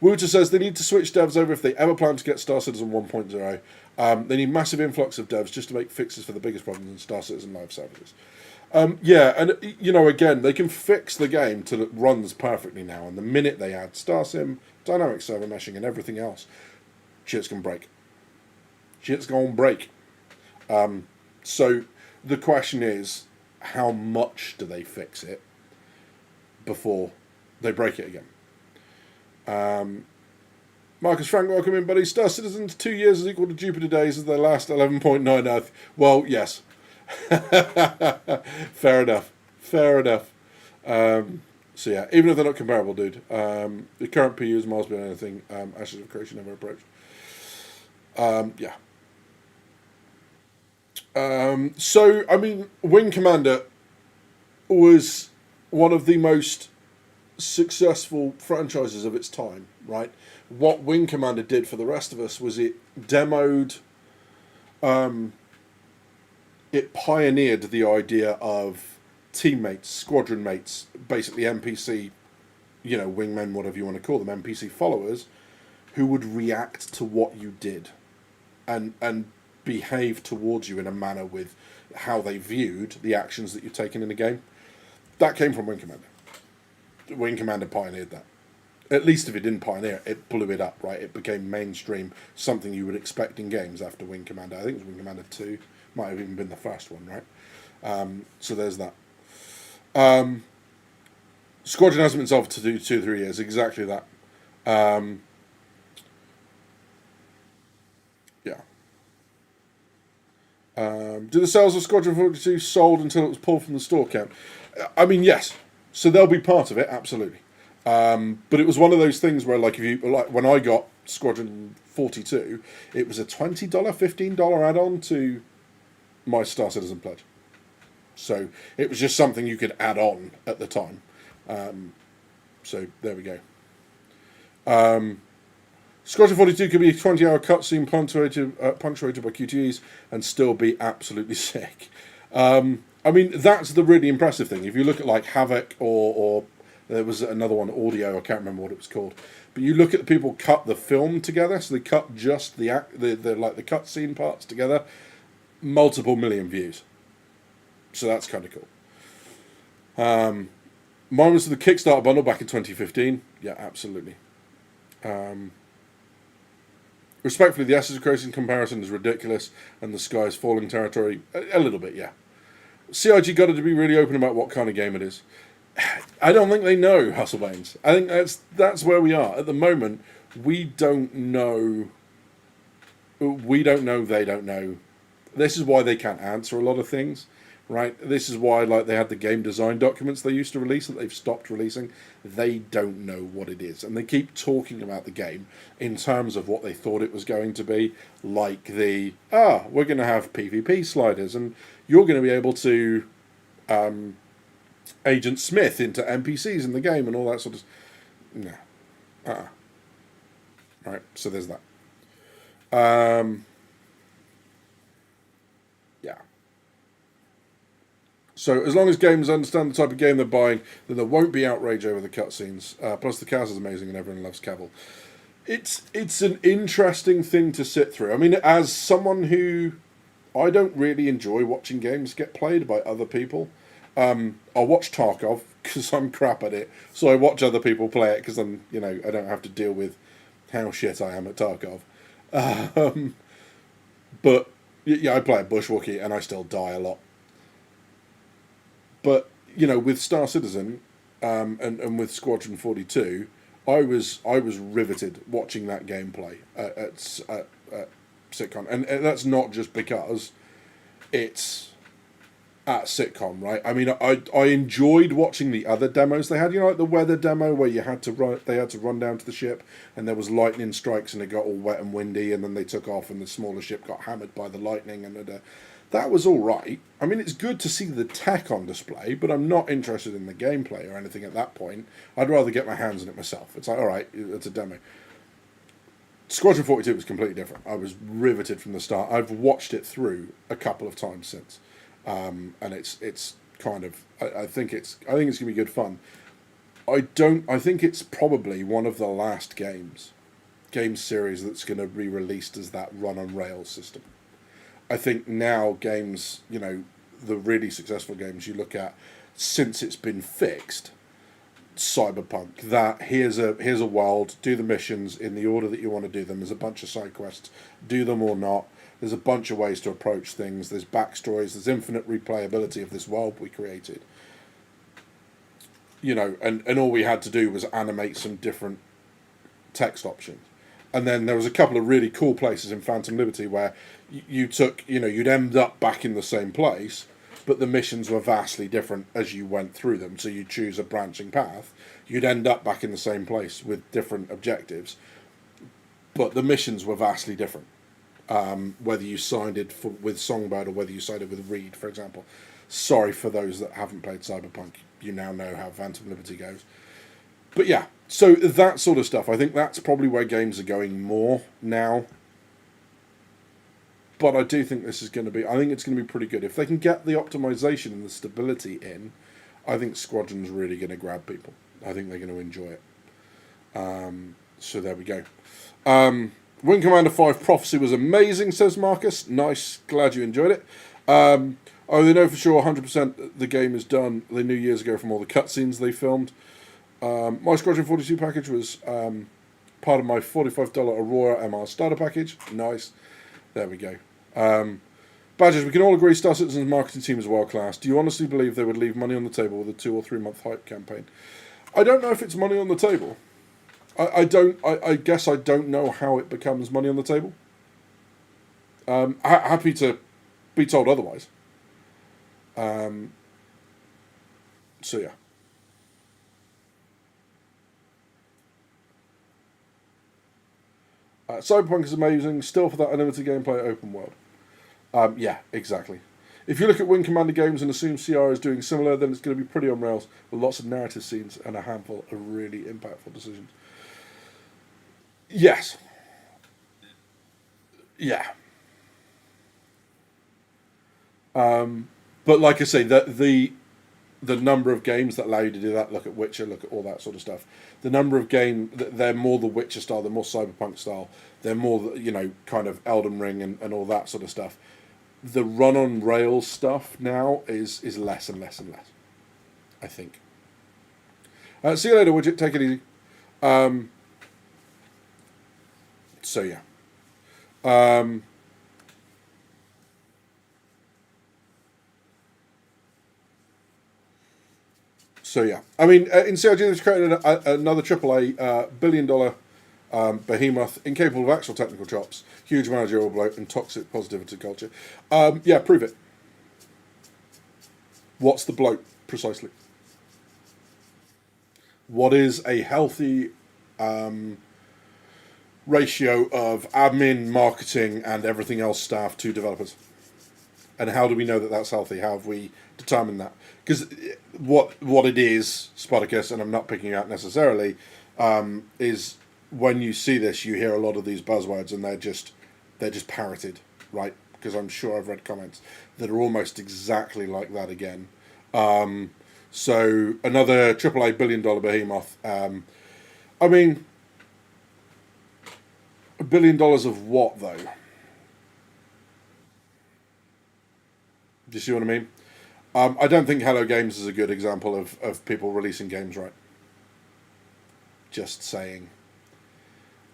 [SPEAKER 1] Wooter says they need to switch devs over if they ever plan to get Star Citizen 1.0. They need massive influx of devs just to make fixes for the biggest problems in Star Citizen live services. Again, they can fix the game till it runs perfectly now. And the minute they add Star Sim, dynamic server meshing, and everything else, shit's going to break. Shit's going to break. So the question is, how much do they fix it before they break it again? Marcus Frank, welcome in, buddy. Star Citizen's 2 years is equal to Jupiter days as their last 11.9 Earth. Well, yes. Fair enough. Fair enough. So yeah, even if they're not comparable, dude, the current PU is miles beyond anything Ashes of Creation ever approached. Yeah. So I mean, Wing Commander was one of the most successful franchises of its time, right? What Wing Commander did for the rest of us was it demoed, it pioneered the idea of teammates, squadron mates, basically NPC, wingmen, whatever you want to call them, NPC followers, who would react to what you did, and behave towards you in a manner with how they viewed the actions that you've taken in the game. That came from Wing Commander. Wing Commander pioneered that. At least if it didn't pioneer it, it blew it up, right? It became mainstream, something you would expect in games after Wing Commander. I think it was Wing Commander 2, might have even been the first one, right? So there's that. Squadron hasn't been solved to do 2 or 3 years, exactly that. Yeah. Do the sales of Squadron 42 sold until it was pulled from the store count? I mean, yes. So they'll be part of it, absolutely. But it was one of those things where, like, if you like, when I got Squadron 42, it was a $20, $15 add-on to my Star Citizen pledge. So it was just something you could add on at the time. So there we go. Squadron 42 could be a 20-hour cutscene punctuated by QTEs and still be absolutely sick. I mean, that's the really impressive thing. If you look at like Havoc or there was another one, Audio, I can't remember what it was called. But you look at the people cut the film together, so they cut just the cutscene parts together, multiple million views. So that's kind of cool. Mine was the Kickstarter bundle back in 2015. Yeah, absolutely. Respectfully, the Ashes of Creation comparison is ridiculous, and the sky is falling territory. A little bit, yeah. CIG got it to be really open about what kind of game it is. I don't think they know, Hustlebanes. I think that's where we are at the moment. We don't know. We don't know. They don't know. This is why they can't answer a lot of things, right? This is why, like, they had the game design documents they used to release that they've stopped releasing. They don't know what it is, and they keep talking about the game in terms of what they thought it was going to be, like we're going to have PvP sliders, and you're going to be able to Agent Smith into NPCs in the game and all that sort of. No, right. So there's that. Yeah. So as long as gamers understand the type of game they're buying, then there won't be outrage over the cutscenes. Plus, the cast is amazing, and everyone loves Cavill. It's an interesting thing to sit through. I mean, as someone who I don't really enjoy watching games get played by other people. I watch Tarkov because I'm crap at it, so I watch other people play it because I don't have to deal with how shit I am at Tarkov. But yeah, I play a Bushwookie and I still die a lot. But with Star Citizen, and with Squadron 42, I was riveted watching that gameplay at Sitcon, and that's not just because it's at Sitcom, right? I mean, I enjoyed watching the other demos they had. Like the weather demo where they had to run down to the ship, and there was lightning strikes, and it got all wet and windy, and then they took off, and the smaller ship got hammered by the lightning, and that was all right. I mean, it's good to see the tech on display, but I'm not interested in the gameplay or anything at that point. I'd rather get my hands on it myself. It's like, all right, it's a demo. Squadron 42 was completely different. I was riveted from the start. I've watched it through a couple of times since. And it's kind of I think it's gonna be good fun. I think it's probably one of the last game series that's gonna be released as that run on rails system. I think now games, the really successful games you look at since it's been fixed, Cyberpunk, that here's a world, do the missions in the order that you want to do them. There's a bunch of side quests, do them or not. There's a bunch of ways to approach things. There's backstories. There's infinite replayability of this world we created. And all we had to do was animate some different text options. And then there was a couple of really cool places in Phantom Liberty where you took, you'd end up back in the same place, but the missions were vastly different as you went through them. So you choose a branching path, you'd end up back in the same place with different objectives, but the missions were vastly different. Whether you sided with Songbird or whether you sided with Reed, for example. Sorry for those that haven't played Cyberpunk. You now know how Phantom Liberty goes. But yeah, so that sort of stuff, I think that's probably where games are going more now. But I do think this is going to be, I think it's going to be pretty good. If they can get the optimization and the stability in, I think Squadron's really going to grab people. I think they're going to enjoy it. So there we go. Wing Commander 5 Prophecy was amazing, says Marcus. Nice, glad you enjoyed it. They know for sure 100% the game is done. They knew years ago from all the cutscenes they filmed. My Squadron 42 package was part of my $45 Aurora MR starter package. Nice. There we go. Badgers, we can all agree Star Citizen's marketing team is world class. Do you honestly believe they would leave money on the table with a 2 or 3 month hype campaign? I don't know if it's money on the table. I guess I don't know how it becomes money on the table. Happy to be told otherwise. So yeah. Cyberpunk is amazing, still for that unlimited gameplay open world. Yeah, exactly. If you look at Wing Commander games and assume CR is doing similar, then it's going to be pretty on rails, with lots of narrative scenes and a handful of really impactful decisions. Yes. Yeah. But like I say, the number of games that allow you to do that, look at Witcher, look at all that sort of stuff. The number of games, they're more the Witcher style, they're more Cyberpunk style, they're more, kind of Elden Ring and all that sort of stuff. The run on rails stuff now is less and less and less, I think. See you later, Widget. Take it easy. So yeah. So yeah, I mean, in CIG they've created another AAA billion-dollar behemoth, incapable of actual technical chops, huge managerial bloat, and toxic positivity culture. Yeah, prove it. What's the bloat precisely? What is a healthy ratio of admin, marketing, and everything else staff to developers? And how do we know that that's healthy? How have we determined that? Because what it is, Spartacus, and I'm not picking out necessarily, is when you see this, you hear a lot of these buzzwords, and they're just parroted, right? Because I'm sure I've read comments that are almost exactly like that again. So another AAA billion-dollar behemoth. I mean, $1 billion of what though? Do you see what I mean? I don't think Hello Games is a good example of people releasing games right. Just saying.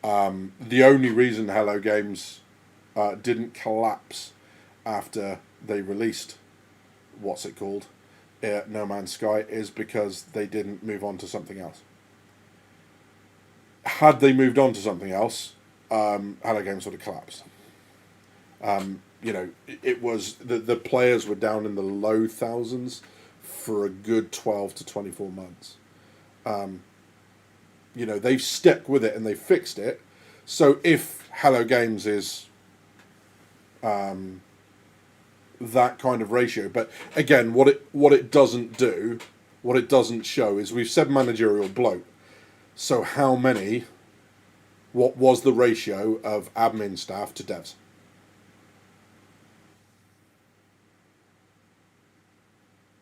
[SPEAKER 1] The only reason Hello Games didn't collapse after they released, what's it called, No Man's Sky, is because they didn't move on to something else. Had they moved on to something else, Hello Games would have collapsed. It was the players were down in the low thousands for a good 12 to 24 months. They've stuck with it and they fixed it. So if Hello Games is that kind of ratio, but again, what it doesn't do, what it doesn't show is we've said managerial bloat. So what was the ratio of admin staff to devs?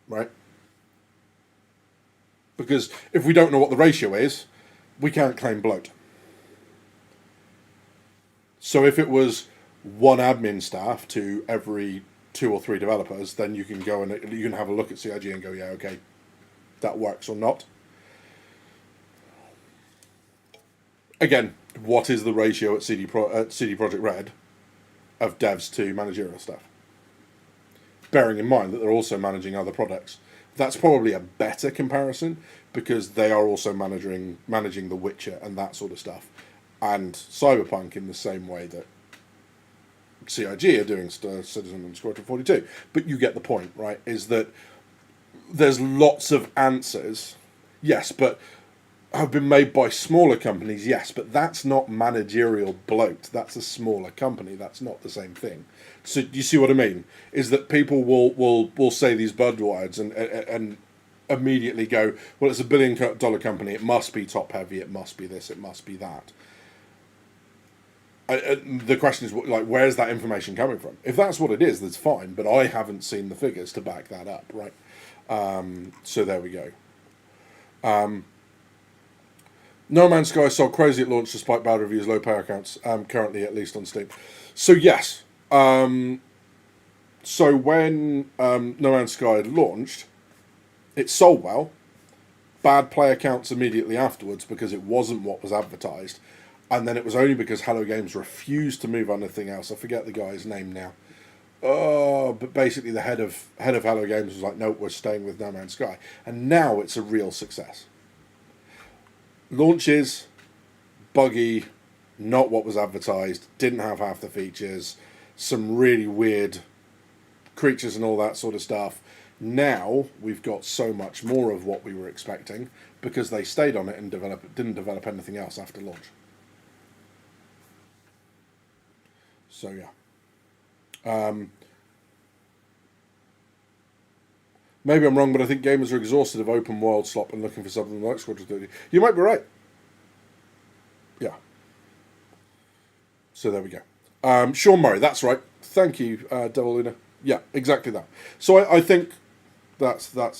[SPEAKER 1] Right? Because if we don't know what the ratio is, we can't claim bloat. So if it was one admin staff to every 2 or 3 developers, then you can go and you can have a look at CIG and go, yeah, okay, that works or not. Again, what is the ratio at CD Projekt Red of devs to managerial staff? Bearing in mind that they're also managing other products. That's probably a better comparison because they are also managing The Witcher and that sort of stuff. and Cyberpunk in the same way that CIG are doing Star Citizen and Squadron 42. But you get the point, right? Is that there's lots of answers, yes, but have been made by smaller companies, yes, but that's not managerial bloat. That's a smaller company. That's not the same thing. So you see what I mean? Is that people will say these buzzwords and immediately go, well, it's $1 billion company. It must be top heavy. It must be this. It must be that. The question is, like, where's that information coming from? If that's what it is, that's fine. But I haven't seen the figures to back that up, right? So there we go. No Man's Sky sold crazy at launch despite bad reviews, low player counts, currently at least on Steam. So yes. So when No Man's Sky launched, it sold well. Bad player counts immediately afterwards because it wasn't what was advertised. And then it was only because Hello Games refused to move on anything else. I forget the guy's name now. Oh, but basically the head of Hello Games was like, no, we're staying with No Man's Sky. And now it's a real success. Launches, buggy, not what was advertised, didn't have half the features, some really weird creatures and all that sort of stuff. Now we've got so much more of what we were expecting because they stayed on it and didn't develop anything else after launch. So yeah. Maybe I'm wrong, but I think gamers are exhausted of open world slop and looking for something like Squadron 30. You might be right. Yeah. So there we go. Sean Murray, that's right. Thank you, Devil Luna. Yeah, exactly that. So I think that's that.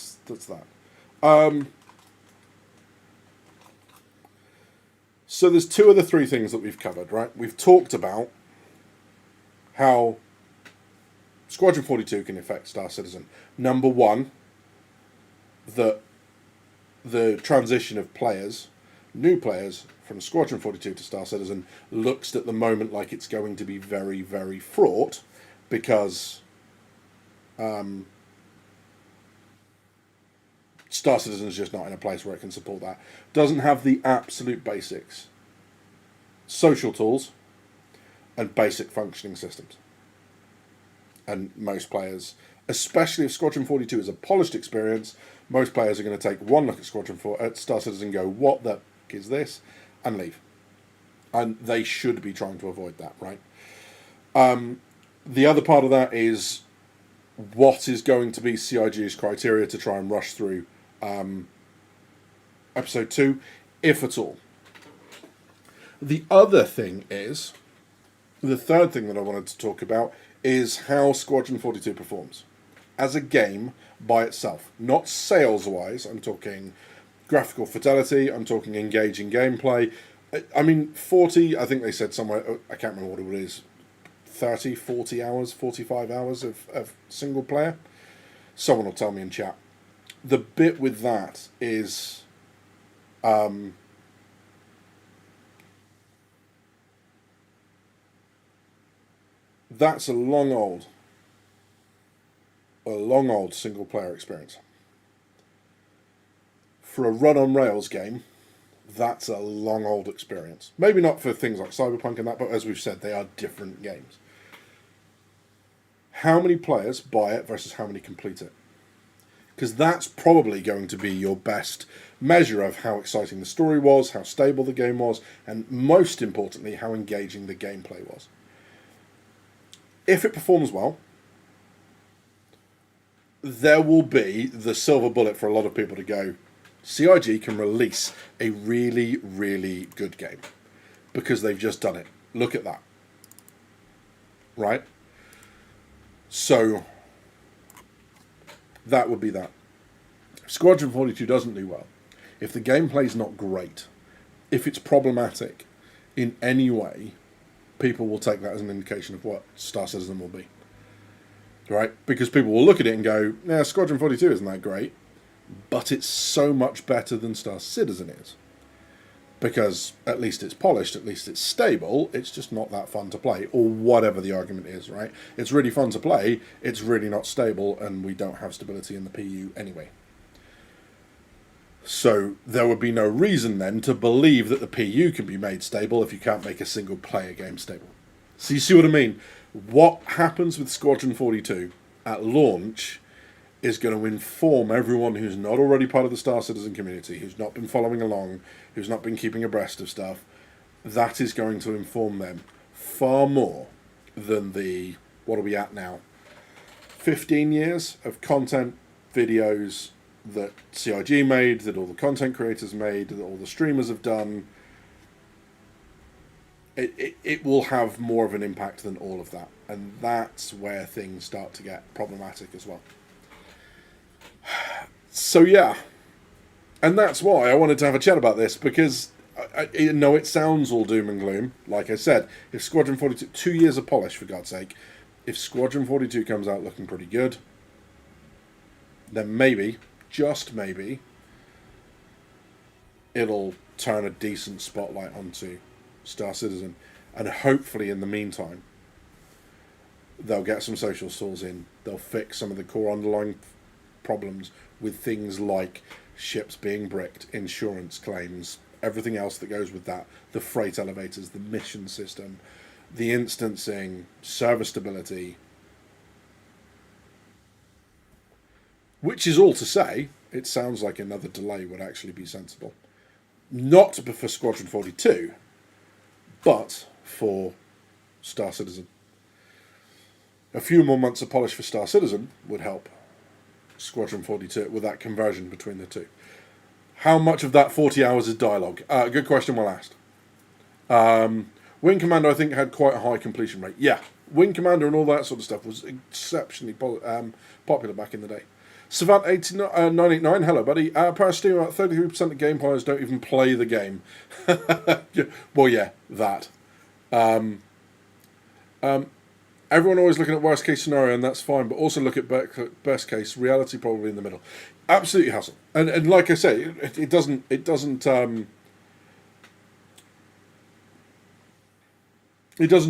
[SPEAKER 1] So there's two of the three things that we've covered, right? We've talked about how Squadron 42 can affect Star Citizen. Number one, that the transition of players, new players, from Squadron 42 to Star Citizen looks at the moment like it's going to be very, very fraught because Star Citizen is just not in a place where it can support that. Doesn't have the absolute basics. Social tools and basic functioning systems. And most players, especially if Squadron 42 is a polished experience, most players are going to take one look at Star Citizen and go, what the f*** is this? And leave. And they should be trying to avoid that, right? The other part of that is what is going to be CIG's criteria to try and rush through Episode 2, if at all. The other thing is, the third thing that I wanted to talk about is how Squadron 42 performs as a game by itself. Not sales-wise, I'm talking graphical fidelity, I'm talking engaging gameplay. I mean, 40, I think they said somewhere, I can't remember what it is, 30, 40 hours, 45 hours of single player. Someone will tell me in chat. The bit with that is that's a long old single player experience. For a run on rails game, that's a long old experience. Maybe not for things like Cyberpunk and that, but as we've said, they are different games. How many players buy it versus how many complete it? Because that's probably going to be your best measure of how exciting the story was, how stable the game was, and most importantly, how engaging the gameplay was. If it performs well, there will be the silver bullet for a lot of people to go, CIG can release a really, really good game. Because they've just done it. Look at that. Right? So, that would be that. If Squadron 42 doesn't do well, if the gameplay's not great, if it's problematic in any way, people will take that as an indication of what Star Citizen will be. Right? Because people will look at it and go, yeah, Squadron 42 isn't that great, but it's so much better than Star Citizen is. Because at least it's polished, at least it's stable, it's just not that fun to play, or whatever the argument is, right? It's really fun to play, it's really not stable, and we don't have stability in the PU anyway. So there would be no reason then to believe that the PU can be made stable if you can't make a single player game stable. So you see what I mean? What happens with Squadron 42 at launch is going to inform everyone who's not already part of the Star Citizen community, who's not been following along, who's not been keeping abreast of stuff. That is going to inform them far more than the, what are we at now? 15 years of content, videos that CIG made, that all the content creators made, that all the streamers have done. It will have more of an impact than all of that. And that's where things start to get problematic as well. So yeah, and that's why I wanted to have a chat about this, because I know it sounds all doom and gloom. Like I said, if Squadron 42, 2 years of polish for God's sake, if Squadron 42 comes out looking pretty good, then maybe, just maybe, it'll turn a decent spotlight onto Star Citizen, and hopefully in the meantime they'll get some social stores in, they'll fix some of the core underlying problems with things like ships being bricked, insurance claims, everything else that goes with that, the freight elevators, the mission system, the instancing, server stability. Which is all to say, it sounds like another delay would actually be sensible. Not for Squadron 42, but for Star Citizen. A few more months of polish for Star Citizen would help Squadron 42 with that conversion between the two. How much of that 40 hours is dialogue? Good question, well asked. Wing Commander, I think, had quite a high completion rate. Yeah, Wing Commander and all that sort of stuff was exceptionally popular back in the day. Savant 989, hello buddy. Paris Steam, about 33% of game players don't even play the game. Well, yeah, that. Everyone always looking at worst case scenario, and that's fine, but also look at best case, reality probably in the middle. Absolutely hassle. And like I say, it doesn't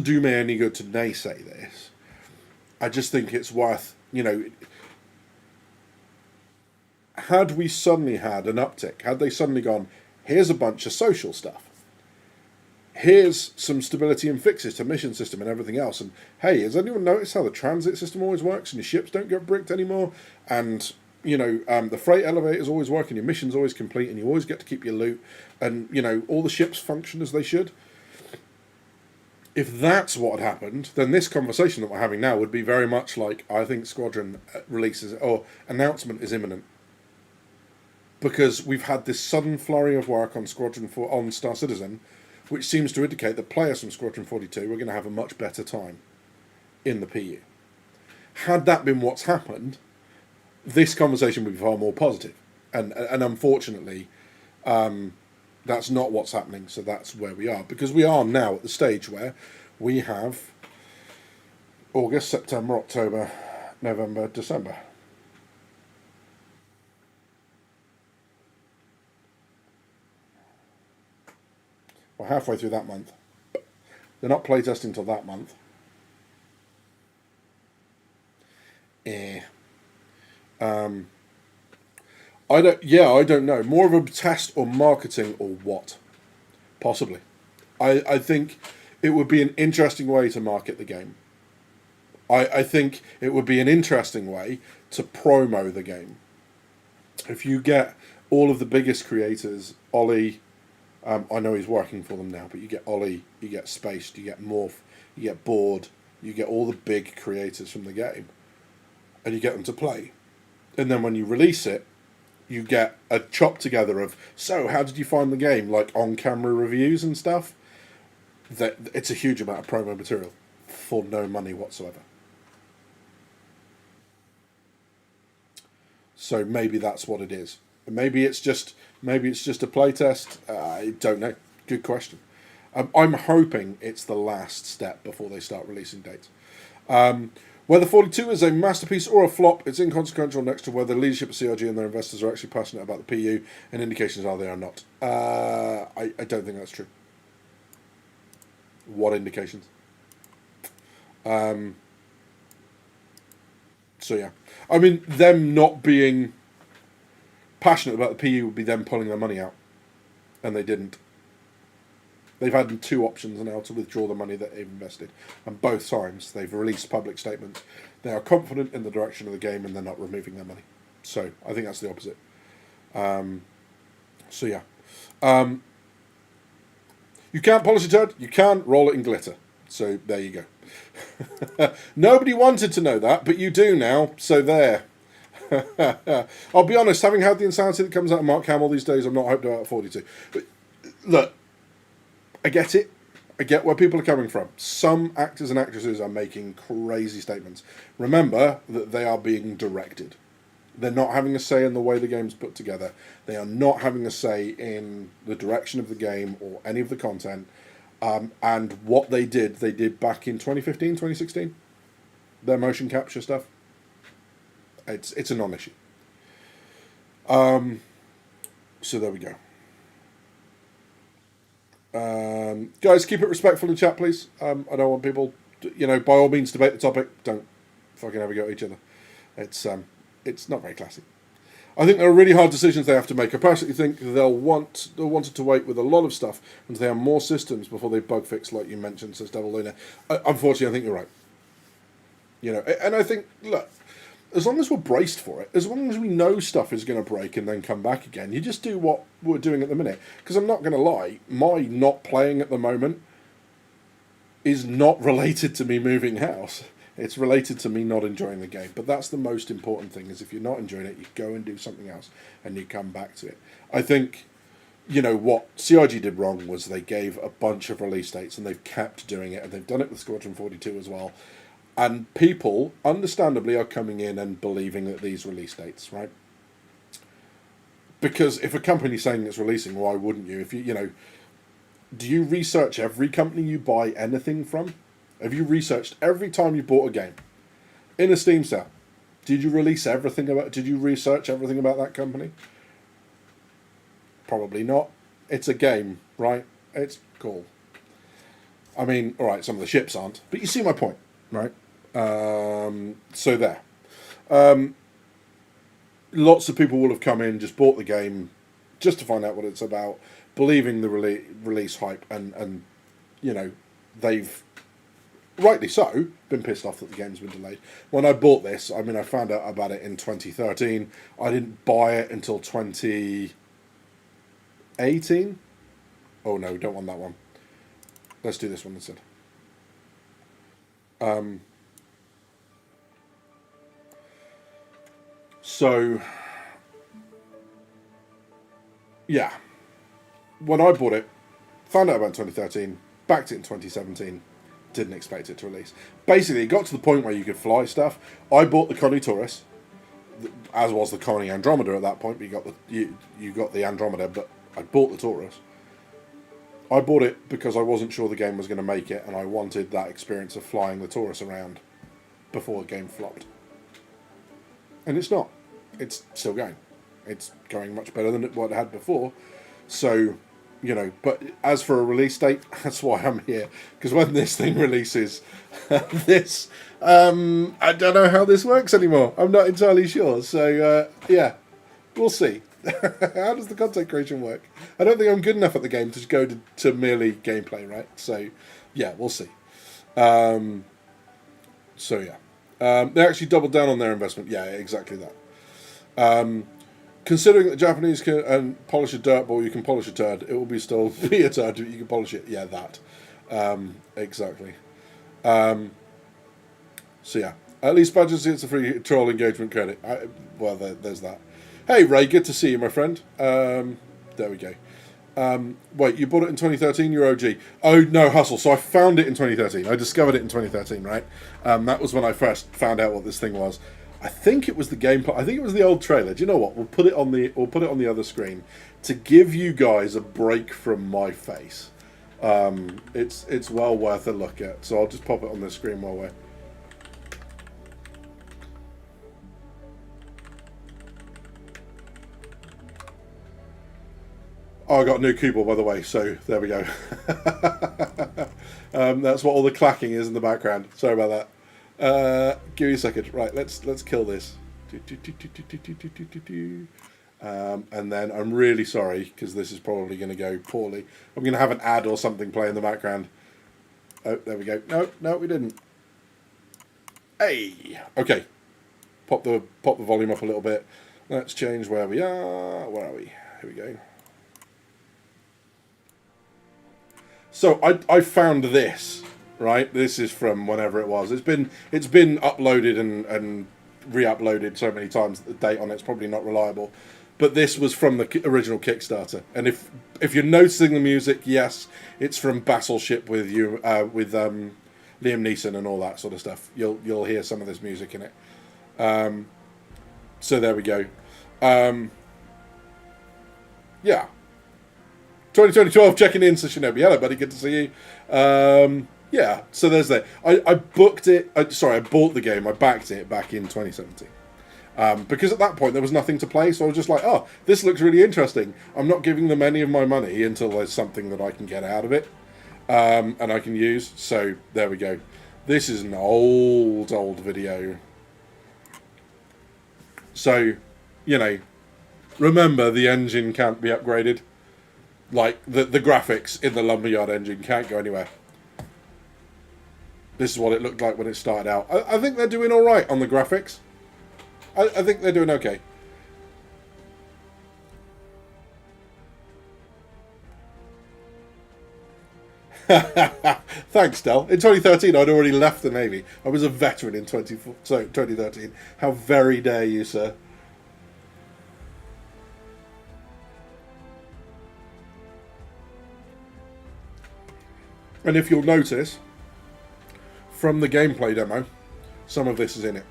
[SPEAKER 1] do me any good to naysay this. I just think it's worth, had we suddenly had an uptick, had they suddenly gone, here's a bunch of social stuff, here's some stability and fixes to mission system and everything else, and hey, has anyone noticed how the transit system always works and your ships don't get bricked anymore, and the freight elevators always work and your mission's always complete and you always get to keep your loot, and all the ships function as they should. If that's what had happened, then this conversation that we're having now would be very much like, I think Squadron releases or announcement is imminent. Because we've had this sudden flurry of work on on Star Citizen, which seems to indicate that players from Squadron 42 are going to have a much better time in the PU. Had that been what's happened, this conversation would be far more positive. And unfortunately, that's not what's happening, so that's where we are. Because we are now at the stage where we have August, September, October, November, December. We're halfway through that month. They're not playtesting till that month. I don't know. More of a test or marketing or what? Possibly. I think it would be an interesting way to market the game. I think it would be an interesting way to promo the game. If you get all of the biggest creators, Ollie, I know he's working for them now, but you get Ollie, you get Spaced, you get Morph, you get Board, you get all the big creators from the game, and you get them to play. And then when you release it, you get a chop together of, so how did you find the game? Like on-camera reviews and stuff. That it's a huge amount of promo material for no money whatsoever. So maybe that's what it is. Maybe it's just a playtest. I don't know. Good question. I'm hoping it's the last step before they start releasing dates. Whether 42 is a masterpiece or a flop, it's inconsequential next to whether the leadership of CRG and their investors are actually passionate about the PU, and indications are they are not. I don't think that's true. What indications? So yeah. I mean, them not being passionate about the PE would be them pulling their money out, and they didn't. They've had 2 options now to withdraw the money that they've invested, and both times they've released public statements. They are confident in the direction of the game, and they're not removing their money. So I think that's the opposite. So yeah, you can't polish a turd. You can roll it in glitter. So there you go. Nobody wanted to know that, but you do now. So there. I'll be honest. Having had the insanity that comes out of Mark Hamill these days, I'm not hyped about 42. But look. I get it. I get where people are coming from. Some actors and actresses are making crazy statements. Remember that they are being directed. They're not having a say in the way the game's put together. They are not having a say in the direction of the game or any of the content. And what they did back in 2015, 2016. Their motion capture stuff. It's a non-issue. So there we go. Guys, keep it respectful in chat, please. I don't want people, by all means, debate the topic. Don't fucking have a go at each other. It's not very classy. I think there are really hard decisions they have to make. I personally think they'll wanted to wait with a lot of stuff until they have more systems before they bug fix, like you mentioned, says Devil Luna. Unfortunately, I think you're right. And I think, look, as long as we're braced for it, as long as we know stuff is going to break and then come back again, you just do what we're doing at the minute. Because I'm not going to lie, my not playing at the moment is not related to me moving house. It's related to me not enjoying the game. But that's the most important thing, is if you're not enjoying it, you go and do something else and you come back to it. I think, what CIG did wrong was they gave a bunch of release dates and they've kept doing it. And they've done it with Squadron 42 as well. And people, understandably, are coming in and believing that these release dates, right? Because if a company's saying it's releasing, why wouldn't you? If do you research every company you buy anything from? Have you researched every time you bought a game in a Steam sale? Did you research everything about that company? Probably not. It's a game, right? It's cool. I mean, all right, some of the ships aren't, but you see my point, right? So there. Lots of people will have come in, just bought the game, just to find out what it's about, believing the release hype, and they've, rightly so, been pissed off that the game's been delayed. When I bought this, I found out about it in 2013. I didn't buy it until 2018. Oh no, don't want that one. Let's do this one instead. So, yeah, when I bought it, found out about it in 2013, backed it in 2017, didn't expect it to release. Basically, it got to the point where you could fly stuff. I bought the Connie Taurus, as was the Connie Andromeda at that point, but you got the Andromeda, but I bought the Taurus. I bought it because I wasn't sure the game was going to make it, and I wanted that experience of flying the Taurus around before the game flopped. And it's not. It's still going. It's going much better than what it had before. So, but as for a release date, that's why I'm here. Because when this thing releases, I don't know how this works anymore. I'm not entirely sure. So, yeah, we'll see. How does the content creation work? I don't think I'm good enough at the game to just go to merely gameplay, right? So, yeah, we'll see. So, yeah. They actually doubled down on their investment. Yeah, exactly that. Considering that the Japanese can polish a dirt ball, you can polish a turd. It will still be a turd, but you can polish it. Yeah, that. Exactly. So yeah, at least Badger gets a free troll engagement credit. There's that. Hey Ray, good to see you, my friend. There we go. Wait, you bought it in 2013, you're OG. Oh, no, Hustle. So I found it in 2013. I discovered it in 2013, right? That was when I first found out what this thing was. I think it was the gameplay. I think it was the old trailer. Do you know what? We'll put it on the other screen to give you guys a break from my face. It's well worth a look at. So I'll just pop it on the screen while we're... Oh, I got a new keyboard, by the way, so there we go. That's what all the clacking is in the background. Sorry about that. Give me a second. Right, let's kill this. And then I'm really sorry, because this is probably going to go poorly. I'm going to have an ad or something play in the background. Oh, there we go. No, we didn't. Hey! Okay. Pop the volume up a little bit. Let's change where we are. Where are we? Here we go. So I found this, right? This is from whenever it was. It's been uploaded and re-uploaded so many times that the date on it's probably not reliable. But this was from the original Kickstarter. And if you're noticing the music, yes, it's from Battleship with Liam Neeson and all that sort of stuff. You'll hear some of this music in it. So there we go. Yeah. 2012 checking in, so Shinobi. Hello, buddy. Good to see you. Yeah, so there's that. I booked it. I bought the game. I backed it back in 2017. Because at that point there was nothing to play, so I was just like, oh, this looks really interesting. I'm not giving them any of my money until there's something that I can get out of it, and I can use. So there we go. This is an old video. So, remember the engine can't be upgraded. Like, the graphics in the Lumberyard engine can't go anywhere. This is what it looked like when it started out. I think they're doing alright on the graphics. I think they're doing okay. Thanks, Del. In 2013, I'd already left the Navy. I was a veteran in 2013. How very dare you, sir. And if you'll notice, from the gameplay demo, some of this is in it.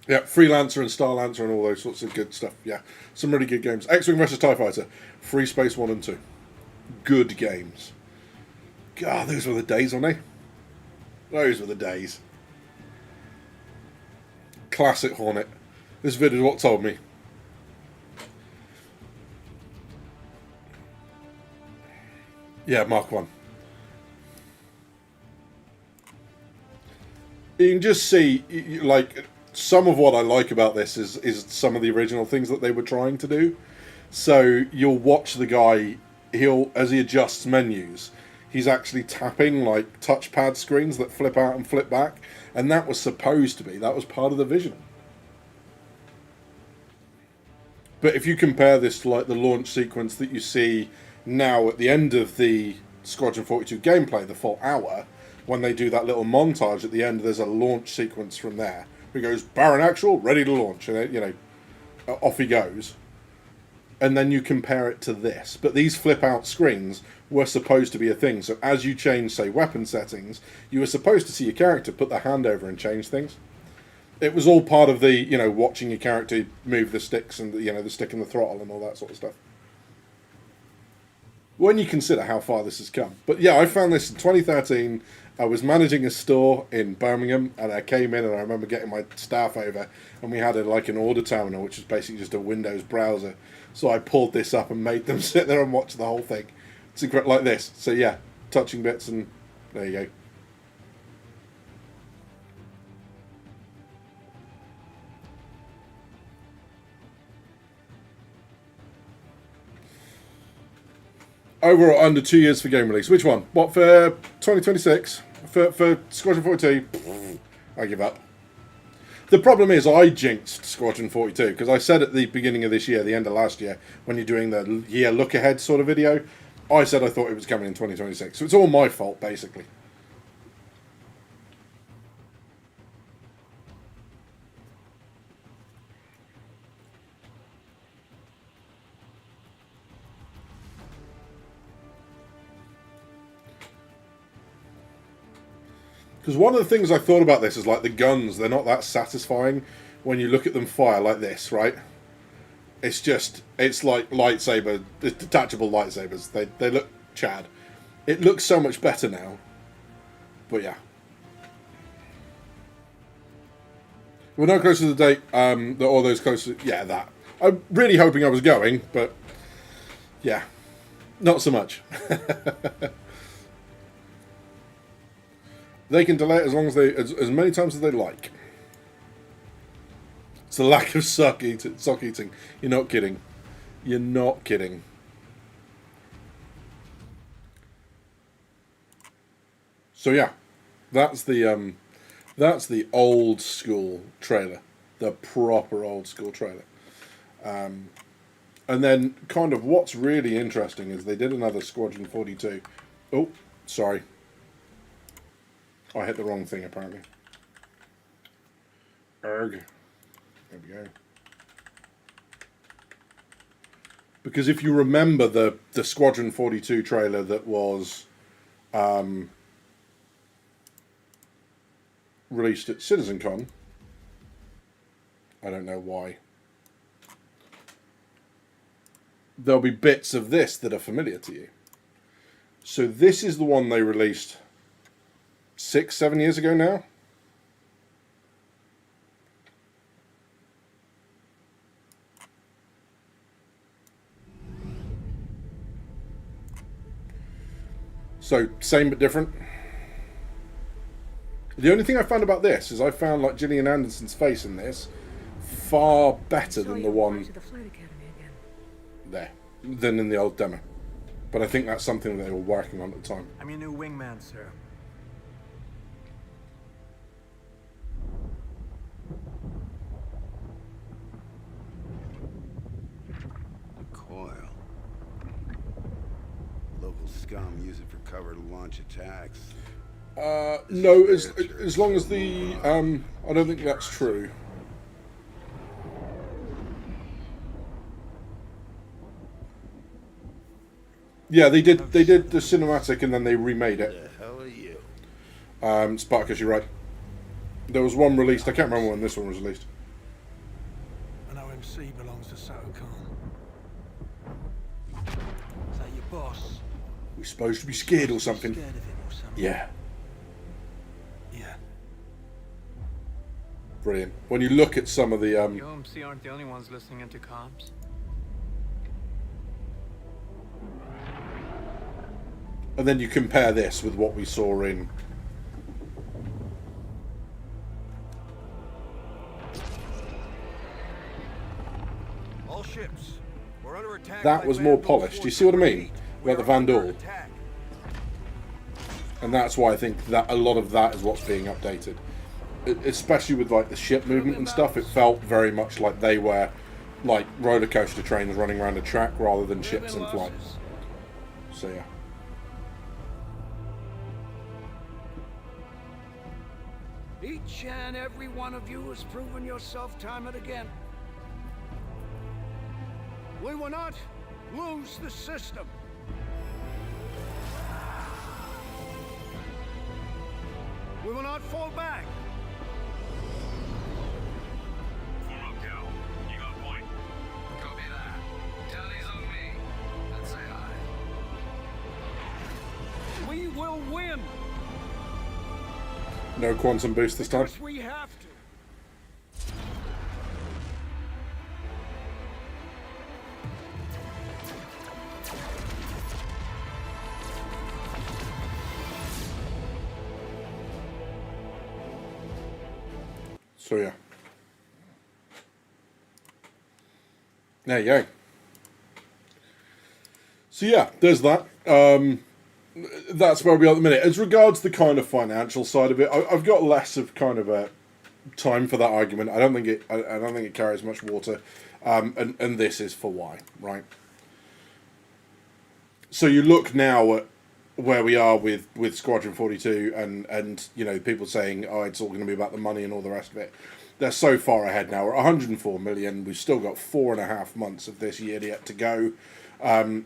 [SPEAKER 1] Yeah, Freelancer and Starlancer and all those sorts of good stuff. Yeah, some really good games. X-Wing vs TIE Fighter, Free Space 1 and 2. Good games. God, those were the days, weren't they? Those were the days. Classic Hornet. This vid is what told me. Yeah, Mark 1. You can just see, like, some of what I like about this is some of the original things that they were trying to do. So you'll watch the guy, as he adjusts menus, he's actually tapping like touchpad screens that flip out and flip back, and that was supposed to be, that was part of the vision. But if you compare this to like the launch sequence that you see now at the end of the Squadron 42 gameplay, the full hour, when they do that little montage at the end, there's a launch sequence from there. He goes, Baron Actual, ready to launch, and then, off he goes. And then you compare it to this. But these flip-out screens were supposed to be a thing. So as you change, say, weapon settings, you were supposed to see your character put their hand over and change things. It was all part of the, watching your character move the sticks and, the stick and the throttle and all that sort of stuff. When you consider how far this has come. But yeah, I found this in 2013. I was managing a store in Birmingham, and I came in, and I remember getting my staff over, and we had an order terminal, which was basically just a Windows browser. So I pulled this up and made them sit there and watch the whole thing. It's incredible, like this. So yeah, touching bits, and there you go. Over or under 2 years for game release. Which one? What, for 2026? For Squadron 42? I give up. The problem is I jinxed Squadron 42, because I said at the beginning of this year, the end of last year, when you're doing the year look ahead sort of video, I said I thought it was coming in 2026. So it's all my fault, basically. Because one of the things I thought about this is like the guns, they're not that satisfying when you look at them fire like this, right? It's like lightsaber, detachable lightsabers. They look Chad. It looks so much better now. But yeah. We're no closer to the date, all those closer, yeah, that. I'm really hoping I was going, but yeah, not so much. They can delay it as long as as many times as they like. It's the lack of sock eating. You're not kidding. You're not kidding. So yeah, that's the old school trailer, the proper old school trailer. And then kind of what's really interesting is they did another Squadron 42. Oh, sorry. I hit the wrong thing apparently. Erg. There we go. Because if you remember the Squadron 42 trailer that was released at CitizenCon, I don't know why. There'll be bits of this that are familiar to you. So this is the one they released 6-7 years ago now. So same but different. The only thing I found about this is I found like Gillian Anderson's face in this far better than the one there, than in the old demo. But I think that's something that they were working on at the time.
[SPEAKER 2] I'm your new wingman, sir.
[SPEAKER 3] The coil. Local scum use it for cover to launch attacks.
[SPEAKER 1] No, as long as the I don't think that's true. Yeah, they did the cinematic and then they remade it.
[SPEAKER 3] The hell are you?
[SPEAKER 1] Spartacus, you're right. There was one released. I can't remember when this one was released.
[SPEAKER 2] An OMC belongs to Satocom. Is that your boss?
[SPEAKER 1] We're supposed to be scared or something.
[SPEAKER 2] Scared of him or something?
[SPEAKER 1] Yeah,
[SPEAKER 2] Yeah.
[SPEAKER 1] brilliant. When you look at some of the
[SPEAKER 4] The OMC aren't the only ones listening into comms.
[SPEAKER 1] and then you compare this with what we saw in
[SPEAKER 2] All ships. We're under attack.
[SPEAKER 1] that was more polished. Do you see what I mean? About the Vandal. And that's why I think that a lot of that is what's being updated. Especially with like the ship movement and stuff, it felt very much like they were like roller coaster trains running around a track rather than ships in flight. So yeah.
[SPEAKER 5] Each and every one of you has proven yourself time and again. We will not lose the system. We will not fall back.
[SPEAKER 6] You got a point. Copy that. Tally's on me. Let's say hi.
[SPEAKER 5] We will win.
[SPEAKER 1] No quantum boost this time.
[SPEAKER 5] Because we have to.
[SPEAKER 1] So yeah. There you go. So yeah, there's that. That's where we are at the minute. As regards the kind of financial side of it, I've got less of kind of a time for that argument. I don't think it carries much water, and this is for why, right? So you look now at where we are with Squadron 42 and you know, people saying, oh, it's all going to be about the money and all the rest of it. They're so far ahead now. We're 104 million. We've still got 4.5 months of this year yet to go.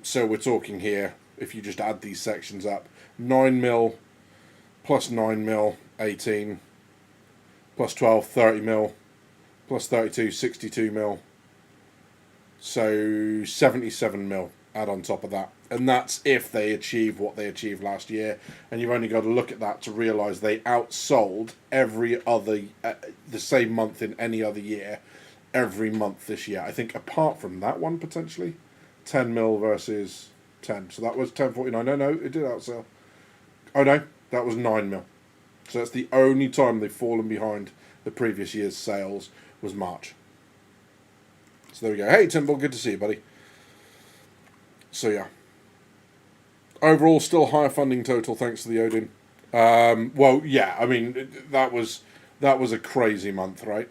[SPEAKER 1] So we're talking here, if you just add these sections up, 9 mil plus 9 mil, 18, plus 12, 30 mil, plus 32, 62 mil. So 77 mil add on top of that. And that's if they achieve what they achieved last year. And you've only got to look at that to realise they outsold every other, the same month in any other year, every month this year. I think apart from that one, potentially, 10 mil versus 10. So that was 10.49. No, it did outsell. Oh no, that was 9 mil. So that's the only time they've fallen behind the previous year's sales was March. So there we go. Hey, Timble, good to see you, buddy. So yeah. Overall, still higher funding total thanks to the Odin. Well, yeah, I mean, that was a crazy month, right?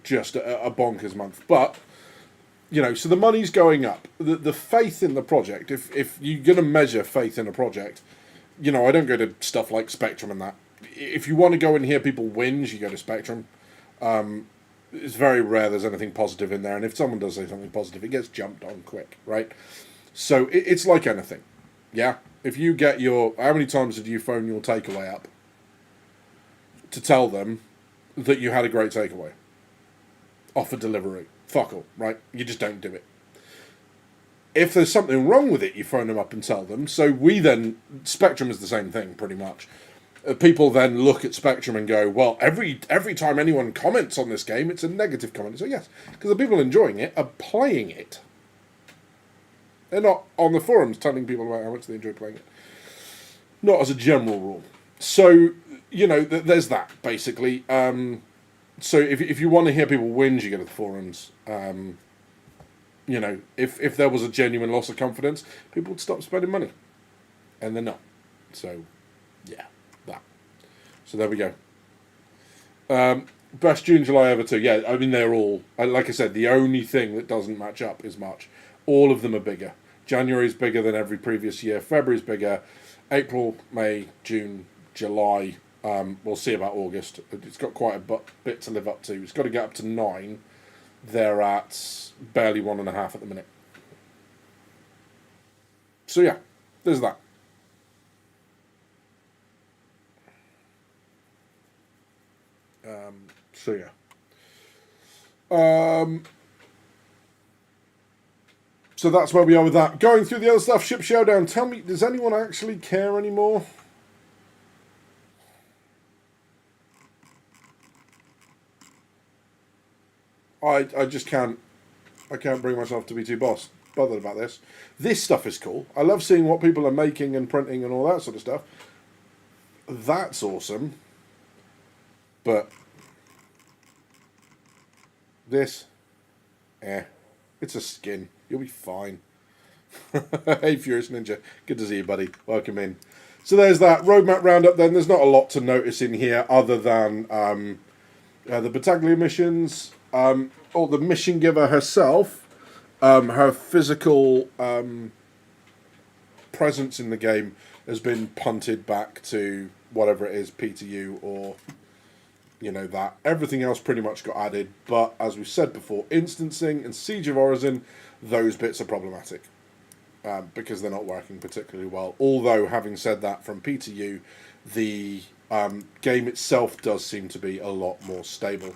[SPEAKER 1] Just a bonkers month. But, you know, so the money's going up. The faith in the project, if you're going to measure faith in a project, you know, I don't go to stuff like Spectrum and that. If you want to go and hear people whinge, you go to Spectrum. It's very rare there's anything positive in there, and if someone does say something positive, it gets jumped on quick, right? So it's like anything, yeah? If you get how many times did you phone your takeaway up to tell them that you had a great takeaway? Offer delivery. Fuck all, right? You just don't do it. If there's something wrong with it, you phone them up and tell them. So Spectrum is the same thing, pretty much. People then look at Spectrum and go, well, every time anyone comments on this game, it's a negative comment. So yes, because the people enjoying it are playing it. They're not on the forums telling people about how much they enjoy playing it. Not as a general rule. So, you know, there's that, basically. So if you want to hear people whinge, you go to the forums. You know, if there was a genuine loss of confidence, people would stop spending money. And they're not. So, yeah, that. So there we go. Best June, July ever too. Yeah, I mean, they're all, like I said, the only thing that doesn't match up is March. All of them are bigger. January's bigger than every previous year. February's bigger. April, May, June, July. We'll see about August. It's got quite a bit to live up to. It's got to get up to 9. They're at barely 1.5 at the minute. So yeah, there's that. So yeah. So that's where we are with that. Going through the other stuff, Ship Showdown. Tell me, does anyone actually care anymore? I just can't. I can't bring myself to be too bothered about this. This stuff is cool. I love seeing what people are making and printing and all that sort of stuff. That's awesome. But this, it's a skin. You'll be fine. Hey, Furious Ninja. Good to see you, buddy. Welcome in. So there's that roadmap roundup then. There's not a lot to notice in here other than the Battaglia missions, or the mission giver herself, her physical presence in the game has been punted back to whatever it is, PTU or, you know, that. Everything else pretty much got added, but as we said before, instancing and Siege of Origin, those bits are problematic. Because they're not working particularly well. Although, having said that, from PTU, the game itself does seem to be a lot more stable.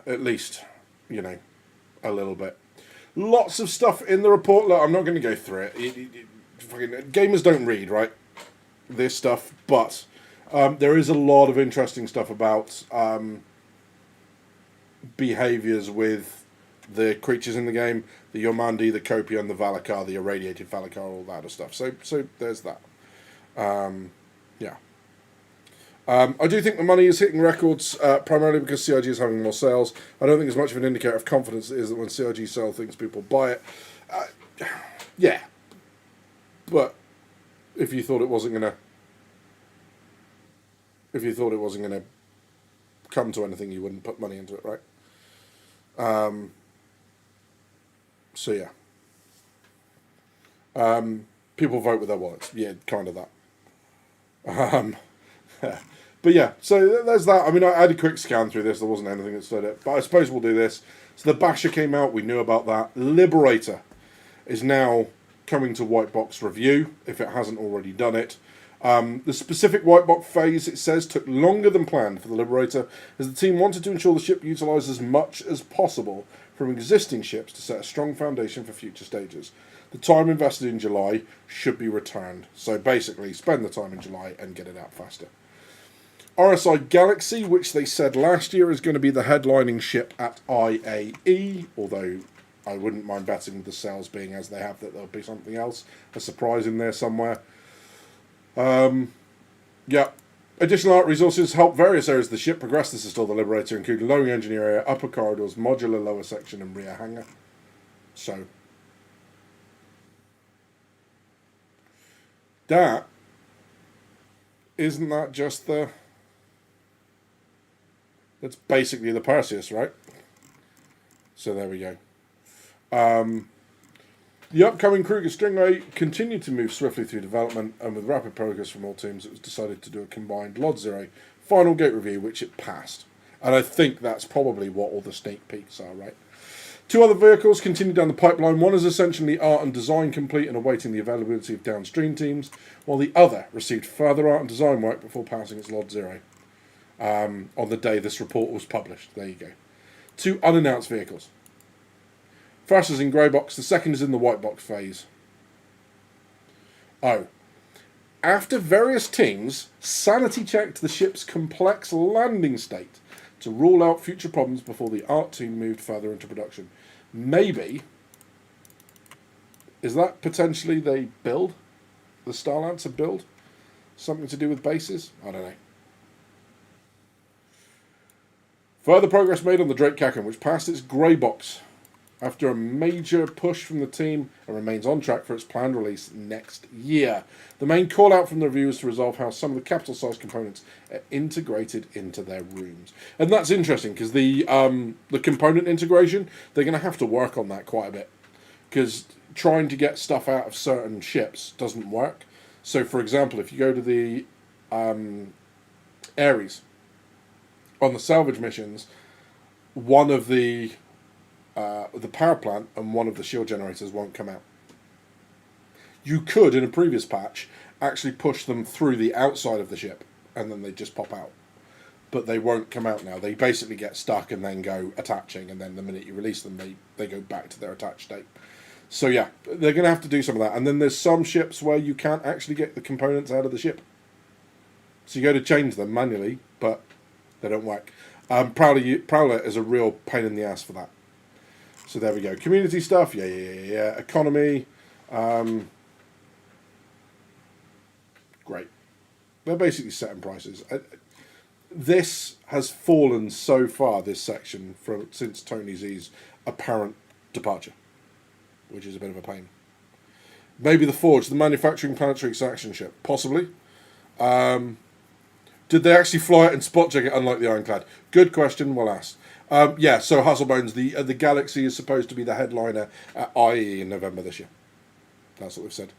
[SPEAKER 1] At least, you know, a little bit. Lots of stuff in the report. Look, I'm not going to go through it. Gamers don't read, right? This stuff. But there is a lot of interesting stuff about behaviours with the creatures in the game, the Yomandi, the Kopia, and the Valakar, the irradiated Valakar, all that other stuff. So there's that. Yeah. I do think the money is hitting records, primarily because CIG is having more sales. I don't think it's much of an indicator of confidence it is that when CIG sell things, people buy it. Yeah. But if you thought it wasn't gonna come to anything, you wouldn't put money into it, right? So yeah. People vote with their wallets. Yeah, kind of that. But yeah, so there's that. I mean, I had a quick scan through this. There wasn't anything that stood out. But I suppose we'll do this. So the Basher came out. We knew about that. Liberator is now coming to White Box review, if it hasn't already done it. The specific White Box phase, it says, took longer than planned for the Liberator, as the team wanted to ensure the ship utilised as much as possible from existing ships to set a strong foundation for future stages. The time invested in July should be returned. So basically, spend the time in July and get it out faster. RSI Galaxy, which they said last year is going to be the headlining ship at IAE, although I wouldn't mind betting the sales being as they have that there'll be something else, a surprise in there somewhere. Yeah. Additional art resources help various areas of the ship progress this install the Liberator, including lowering engineer area, upper corridors, modular lower section, and rear hangar. So, that isn't that just the... That's basically the Perseus, right? So there we go. The upcoming Kruger Stingray continued to move swiftly through development, and with rapid progress from all teams, it was decided to do a combined Lot Zero final gate review, which it passed. And I think that's probably what all the sneak peeks are, right? 2 other vehicles continued down the pipeline. One is essentially art and design complete and awaiting the availability of downstream teams, while the other received further art and design work before passing its Lot Zero on the day this report was published. There you go. 2 unannounced vehicles. First is in grey box, the second is in the white box phase. Oh. After various teams sanity checked the ship's complex landing state to rule out future problems before the art team moved further into production. Maybe, is that potentially they build? The Starlancer build? Something to do with bases? I don't know. Further progress made on the Drake Kaken, which passed its grey box after a major push from the team and remains on track for its planned release next year. The main call out from the review is to resolve how some of the capital size components are integrated into their rooms. And that's interesting because the component integration, they're going to have to work on that quite a bit, because trying to get stuff out of certain ships doesn't work. So for example, if you go to the Ares on the salvage missions, one of the power plant and one of the shield generators won't come out. You could, in a previous patch, actually push them through the outside of the ship, and then they just pop out. But they won't come out now. They basically get stuck and then go attaching, and then the minute you release them, they go back to their attached state. So yeah, they're going to have to do some of that. And then there's some ships where you can't actually get the components out of the ship. So you go to change them manually, but they don't work. Prowler is a real pain in the ass for that. So there we go. Community stuff, yeah. Economy, great. They're basically setting prices. This has fallen so far, this section, since Tony Z's apparent departure, which is a bit of a pain. Maybe the Forge, the manufacturing planetary extraction ship, possibly. Did they actually fly it and spot check it, unlike the Ironclad? Good question, well asked. Yeah, so Hustlebones, the Galaxy is supposed to be the headliner at IE in November this year. That's what they've said.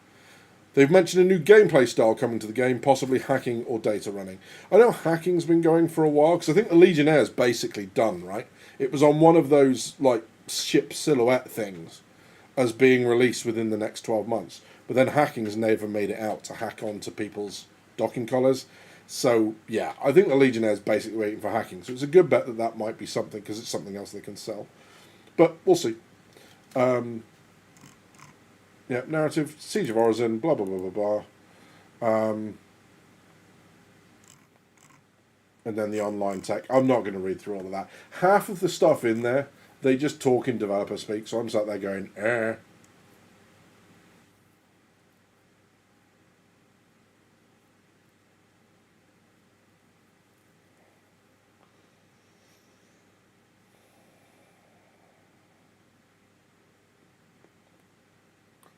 [SPEAKER 1] They've mentioned a new gameplay style coming to the game, possibly hacking or data running. I know hacking's been going for a while, because I think the Legionnaire's basically done, right? It was on one of those, like, ship silhouette things as being released within the next 12 months. But then hacking's never made it out to hack onto people's docking collars. So, yeah, I think the Legionnaire's basically waiting for hacking. So it's a good bet that that might be something, because it's something else they can sell. But we'll see. Yeah, narrative, Siege of Origin, blah, blah, blah, blah, blah. And then the online tech. I'm not going to read through all of that. Half of the stuff in there, they just talk in developer speak. So I'm sat there going,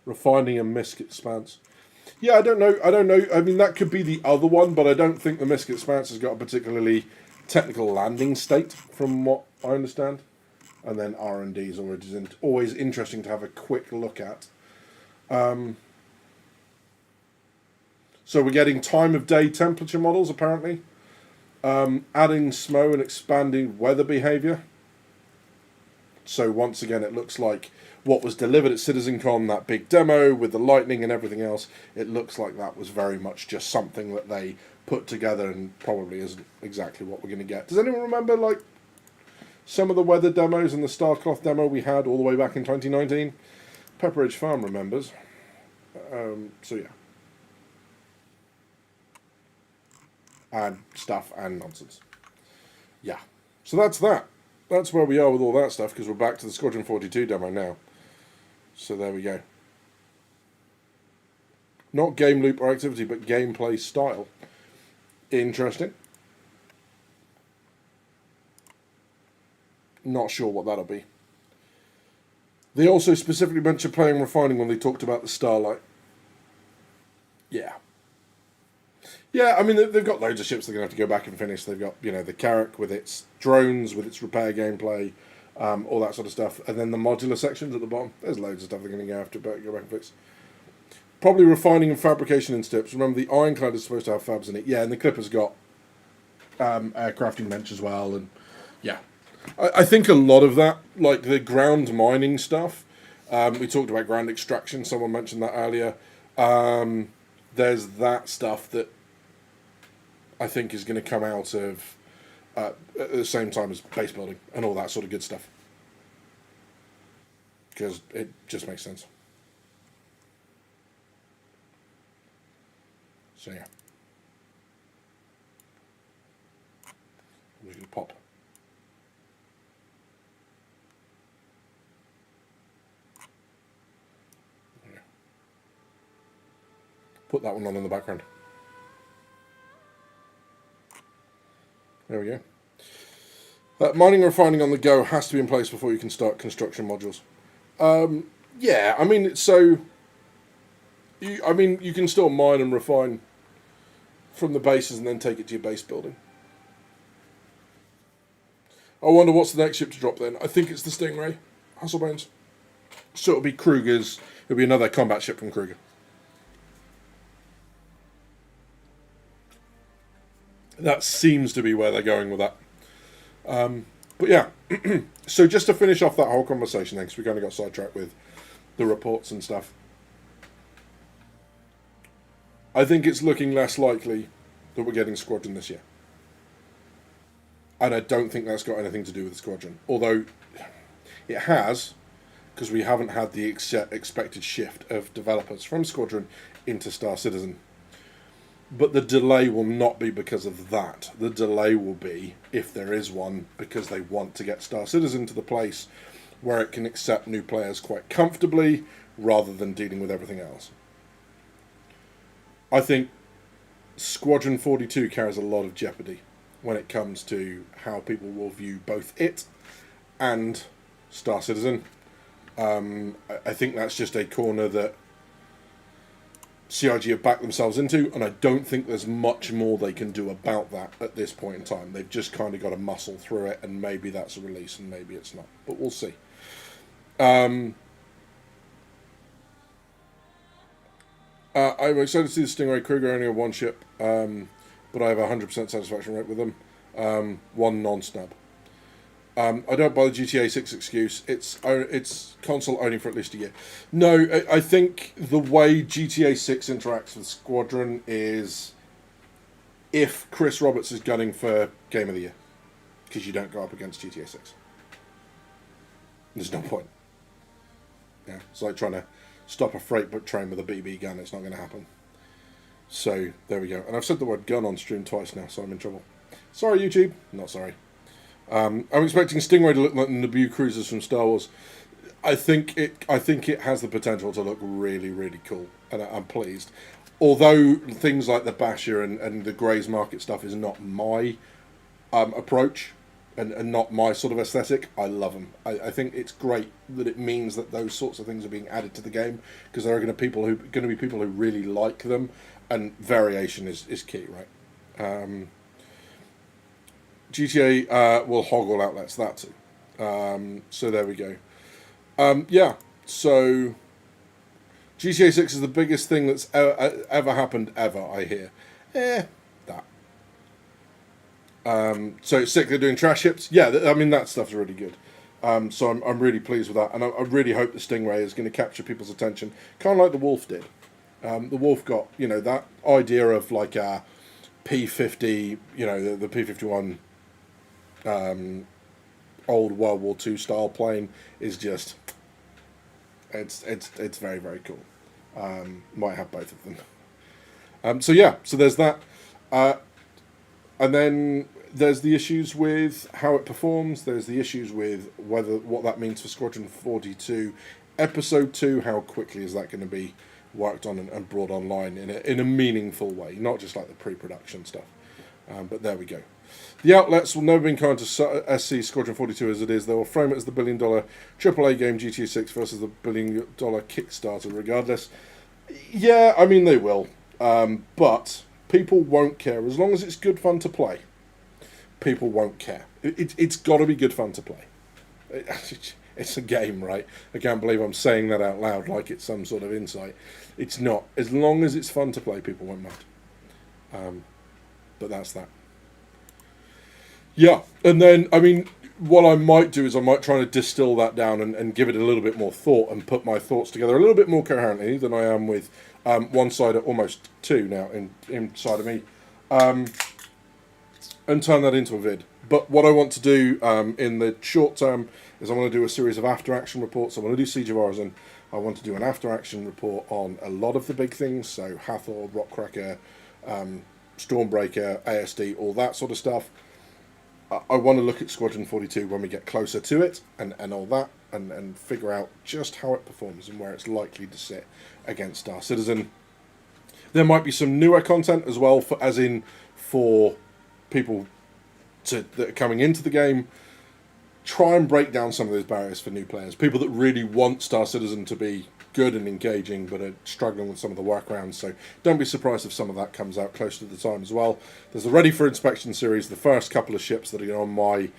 [SPEAKER 1] Refining a Misk Expanse. Yeah, I don't know. I mean, that could be the other one, but I don't think the Misk Expanse has got a particularly technical landing state, from what I understand. And then R&D is always interesting to have a quick look at. So we're getting time of day temperature models, apparently. Adding SMO and expanding weather behaviour. So once again, it looks like what was delivered at CitizenCon, that big demo with the lightning and everything else, it looks like that was very much just something that they put together and probably isn't exactly what we're going to get. Does anyone remember, like, some of the weather demos and the Starcloth demo we had all the way back in 2019? Pepperidge Farm remembers. So yeah. And stuff and nonsense. Yeah. So that's that. That's where we are with all that stuff, because we're back to the Squadron 42 demo now. So there we go. Not game loop or activity, but gameplay style. Interesting. Not sure what that'll be. They also specifically mentioned playing refining when they talked about the Starlight. Yeah. Yeah, I mean, they've got loads of ships they're going to have to go back and finish. They've got, the Carrack with its drones, with its repair gameplay, all that sort of stuff. And then the modular sections at the bottom. There's loads of stuff they're going to have to go back and fix. Probably refining and fabrication in steps. Remember, the Ironclad is supposed to have fabs in it. Yeah, and the Clipper's got aircrafting bench as well. And yeah, I think a lot of that, like the ground mining stuff, we talked about ground extraction. Someone mentioned that earlier. There's that stuff that I think is going to come out of at the same time as base building and all that sort of good stuff. Because it just makes sense. So yeah. We're going to pop. Yeah. Put that one on in the background. There we go. Mining and refining on the go has to be in place before you can start construction modules. Yeah, I mean, so... you can still mine and refine from the bases and then take it to your base building. I wonder what's the next ship to drop then. I think it's the Stingray. Hasselbones. So it'll be Kruger's. It'll be another combat ship from Kruger. That seems to be where they're going with that. But yeah, so just to finish off that whole conversation then, because we kind of got sidetracked with the reports and stuff. I think it's looking less likely that we're getting Squadron this year. And I don't think that's got anything to do with the Squadron. Although it has, because we haven't had the expected shift of developers from Squadron into Star Citizen. But the delay will not be because of that. The delay will be, if there is one, because they want to get Star Citizen to the place where it can accept new players quite comfortably, rather than dealing with everything else. I think Squadron 42 carries a lot of jeopardy when it comes to how people will view both it and Star Citizen. I think that's just a corner that CIG have backed themselves into, and I don't think there's much more they can do about that at this point in time. They've just kind of got to muscle through it, and maybe that's a release and maybe it's not. But we'll see. I'm excited to see the Stingray. Kruger only have one ship, but I have a 100% satisfaction rate with them. One non-snub. I don't buy the GTA 6 excuse. It's console only for at least a year. No, I think the way GTA 6 interacts with Squadron is if Chris Roberts is gunning for Game of the Year, because you don't go up against GTA 6. There's no point. Yeah, it's like trying to stop a freight train with a BB gun. It's not going to happen. So there we go. And I've said the word gun on stream twice now, so I'm in trouble. Sorry, YouTube. Not sorry. I'm expecting Stingray to look like the Naboo cruisers from Star Wars. I think it has the potential to look really, really cool, and I'm pleased. Although things like the Basher and the Grey's Market stuff is not my approach and not my sort of aesthetic, I love them. I think it's great that it means that those sorts of things are being added to the game, because there are going to be people who really like them, and variation is key, right? GTA will hog all outlets, that too. So there we go. Yeah, so GTA 6 is the biggest thing that's ever happened ever, I hear. That. So it's sick they're doing trash ships. Yeah, I mean, that stuff's really good. So I'm really pleased with that. And I really hope the Stingray is going to capture people's attention, kind of like the Wolf did. The Wolf got, that idea of like a P-50, the P-51... old World War II style plane is just it's very, very cool. Might have both of them. So yeah, so there's that, and then there's the issues with how it performs. There's the issues with what that means for Squadron 42 Episode 2. How quickly is that going to be worked on and brought online in a meaningful way, not just like the pre-production stuff. But there we go. The outlets will never be kind to SC Squadron 42 as it is. They will frame it as the $1 billion AAA game GTA 6 versus the $1 billion Kickstarter regardless. Yeah, I mean, they will. But people won't care. As long as it's good fun to play, people won't care. It's got to be good fun to play. It's a game, right? I can't believe I'm saying that out loud like it's some sort of insight. It's not. As long as it's fun to play, people won't mind. But that's that. Yeah, and then, I mean, what I might do is I might try to distill that down and give it a little bit more thought and put my thoughts together a little bit more coherently than I am with one side, almost two now inside of me, and turn that into a vid. But what I want to do in the short term is I want to do a series of after-action reports. I want to do Siege of Origin. I want to do an after-action report on a lot of the big things, so Hathor, Rockcracker, Stormbreaker, ASD, all that sort of stuff. I want to look at Squadron 42 when we get closer to it and all that, and figure out just how it performs and where it's likely to sit against Star Citizen. There might be some newer content as well, for people that are coming into the game. Try and break down some of those barriers for new players. People that really want Star Citizen to be good and engaging, but are struggling with some of the workarounds. So don't be surprised if some of that comes out close to the time as well. There's the Ready for Inspection series, the first couple of ships that are on my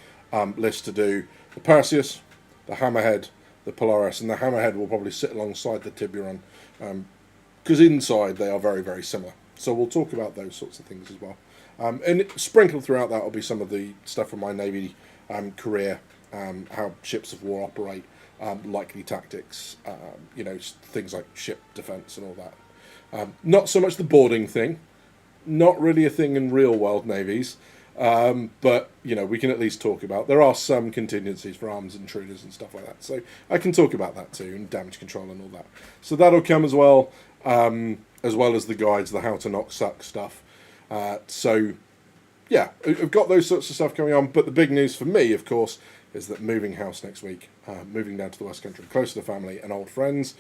[SPEAKER 1] list to do. The Perseus, the Hammerhead, the Polaris, and the Hammerhead will probably sit alongside the Tiburon, because inside they are very, very similar. So we'll talk about those sorts of things as well. And sprinkled throughout that will be some of the stuff from my Navy career, how ships of war operate, likely tactics, things like ship defense and all that. Not so much the boarding thing, not really a thing in real world navies, but we can at least talk about. There are some contingencies for arms intruders and stuff like that, so I can talk about that too, and damage control and all that. So that'll come as well as the guides, the how to not suck stuff. So yeah, I've got those sorts of stuff coming on, but the big news for me, of course, is that moving house next week, moving down to the West Country, close to the family and old friends,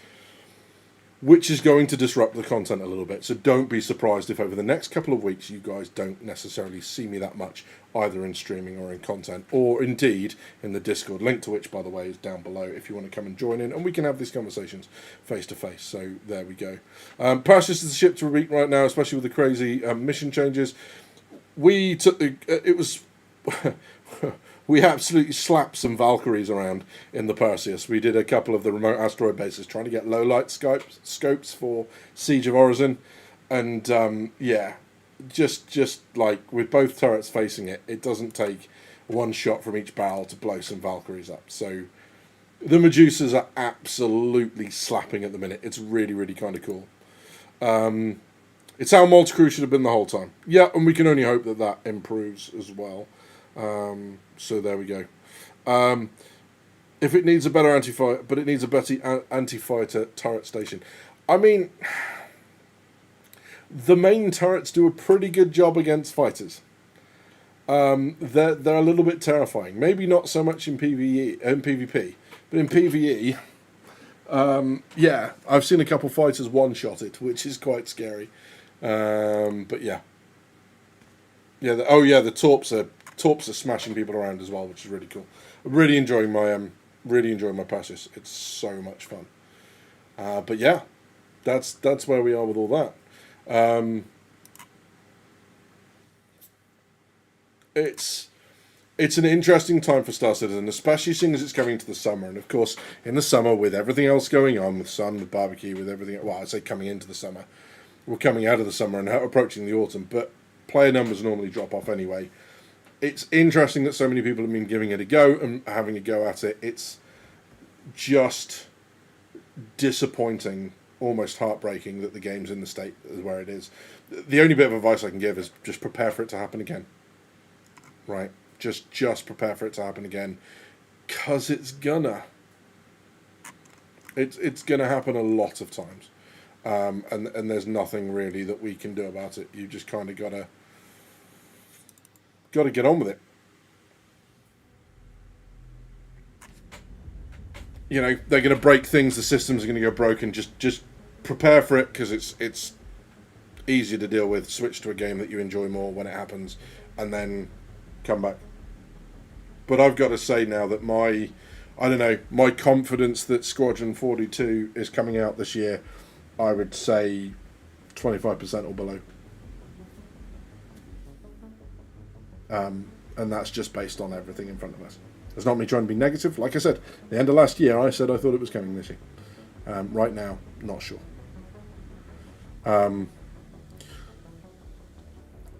[SPEAKER 1] which is going to disrupt the content a little bit. So don't be surprised if over the next couple of weeks you guys don't necessarily see me that much, either in streaming or in content, or indeed in the Discord, link to which, by the way, is down below if you want to come and join in, and we can have these conversations face to face. So there we go. Perseus is the ship to beat right now, especially with the crazy mission changes. We took we absolutely slapped some Valkyries around in the Perseus. We did a couple of the remote asteroid bases trying to get low light scopes for Siege of Origin, and just like with both turrets facing it, it doesn't take one shot from each barrel to blow some Valkyries up. So the Medusas are absolutely slapping at the minute. It's really, really kind of cool. It's how multi-crew should have been the whole time. Yeah, and we can only hope that that improves as well. So there we go. If it needs a better anti-fighter, but it needs a better anti-fighter turret station. I mean, the main turrets do a pretty good job against fighters. They're a little bit terrifying. Maybe not so much in PvE and PvP, but in PvE, I've seen a couple fighters one-shot it, which is quite scary. But yeah. The torps are smashing people around as well, which is really cool. I'm really enjoying my Perseus. It's so much fun. But yeah, that's where we are with all that. It's an interesting time for Star Citizen, especially seeing as it's coming into the summer. And of course, in the summer, with everything else going on, with sun, with barbecue, with everything, well, I'd say coming into the summer. We're coming out of the summer and approaching the autumn, but player numbers normally drop off anyway. It's interesting that so many people have been giving it a go and having a go at it. It's just disappointing, almost heartbreaking that the game's in the state where it is. The only bit of advice I can give is just prepare for it to happen again. Right? Just prepare for it to happen again, because it's gonna happen a lot of times, and there's nothing really that we can do about it. You just kind of gotta get on with it. They're gonna break things. The systems are gonna go broken. Just prepare for it, because it's easier to deal with, switch to a game that you enjoy more when it happens, and then come back. But I've got to say now that my confidence that Squadron 42 is coming out this year, I would say 25% or below. And that's just based on everything in front of us. It's not me trying to be negative. Like I said, the end of last year, I said I thought it was coming this year. Right now, not sure.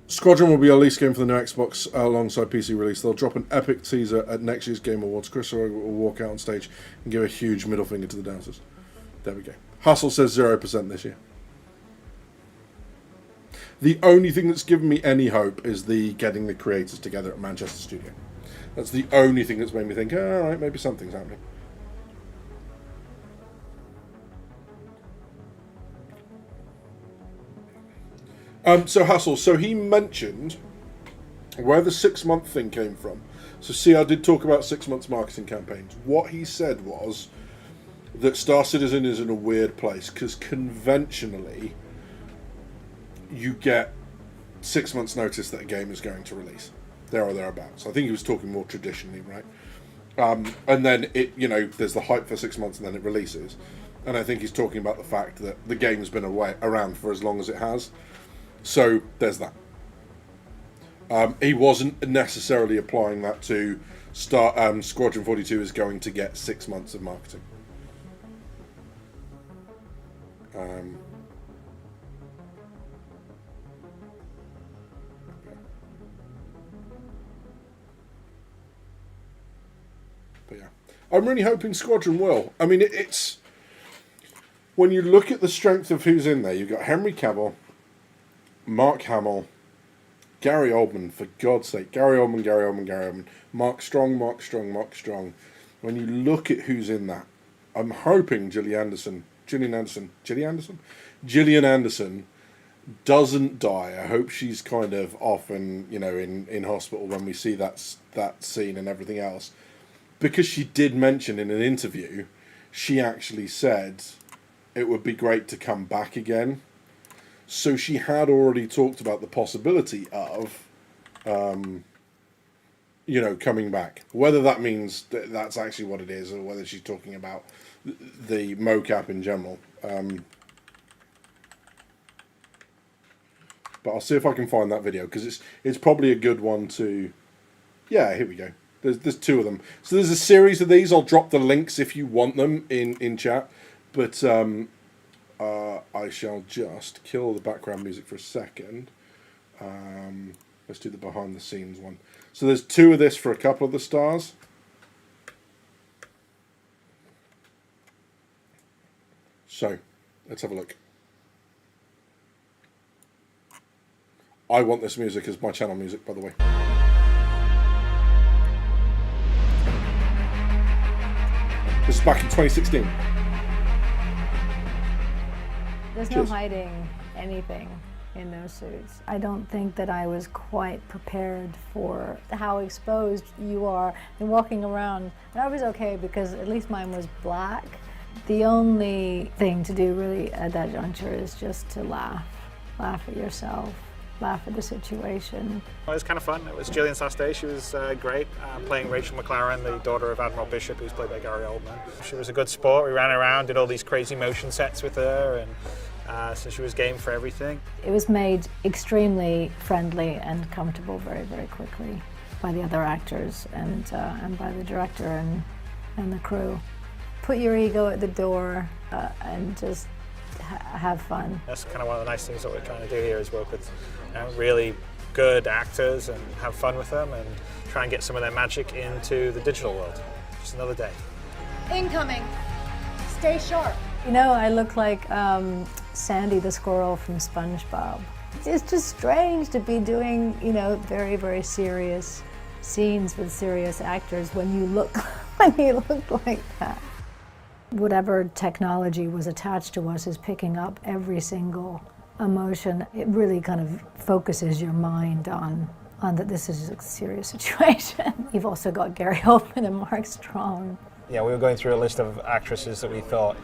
[SPEAKER 1] Squadron will be our release game for the new Xbox alongside PC release. They'll drop an epic teaser at next year's Game Awards. Chris will walk out on stage and give a huge middle finger to the dancers. There we go. Hustle says 0% this year. The only thing that's given me any hope is the getting the creators together at Manchester Studio. That's the only thing that's made me think, all right, maybe something's happening. So Hustle, so he mentioned where the 6-month thing came from. So see, I did talk about 6 months marketing campaigns. What he said was that Star Citizen is in a weird place because conventionally you get 6 months notice that a game is going to release, there or thereabouts. I think he was talking more traditionally, right? And then there's the hype for 6 months and then it releases. And I think he's talking about the fact that the game's been around for as long as it has. So there's that. He wasn't necessarily applying that to Squadron 42 is going to get 6 months of marketing. But yeah, I'm really hoping Squadron will. I mean, it's when you look at the strength of who's in there, you've got Henry Cavill, Mark Hamill, Gary Oldman, for God's sake. Gary Oldman. Mark Strong. When you look at who's in that, I'm hoping Gillian Anderson doesn't die. I hope she's kind of off and, in hospital when we see that scene and everything else. Because she did mention in an interview, she actually said it would be great to come back again. So she had already talked about the possibility of, coming back. Whether that means that's actually what it is, or whether she's talking about the mocap in general. But I'll see if I can find that video, because it's probably a good one to... Yeah, here we go. There's 2 of them. So there's a series of these. I'll drop the links if you want them in chat. But... I shall just kill the background music for a second. Let's do the behind the scenes one. So there's 2 of this for a couple of the stars. So let's have a look. I want this music as my channel music, by the way. This is back in 2016.
[SPEAKER 7] There's no hiding anything in those suits. I don't think that I was quite prepared for how exposed you are and walking around. And I was okay because at least mine was black. The only thing to do really at that juncture is just to laugh at yourself, laugh at the situation.
[SPEAKER 8] Well, it was kind of fun. It was Gillian's last day. She was great, playing Rachel McLaren, the daughter of Admiral Bishop, who's played by Gary Oldman. She was a good sport. We ran around, did all these crazy motion sets with her, and so she was game for everything.
[SPEAKER 7] It was made extremely friendly and comfortable very, very quickly by the other actors and by the director and the crew. Put your ego at the door and just have fun.
[SPEAKER 8] That's kind of one of the nice things that we're trying to do here, is work with really good actors and have fun with them and try and get some of their magic into the digital world. Just another day.
[SPEAKER 9] Incoming. Stay sharp.
[SPEAKER 7] I look like Sandy the squirrel from SpongeBob. It's just strange to be doing, very, very serious scenes with serious actors when you look like that. Whatever technology was attached to us is picking up every single emotion. It really kind of focuses your mind on that this is a serious situation. You've also got Gary Oldman and Mark Strong.
[SPEAKER 8] Yeah, we were going through a list of actresses that we thought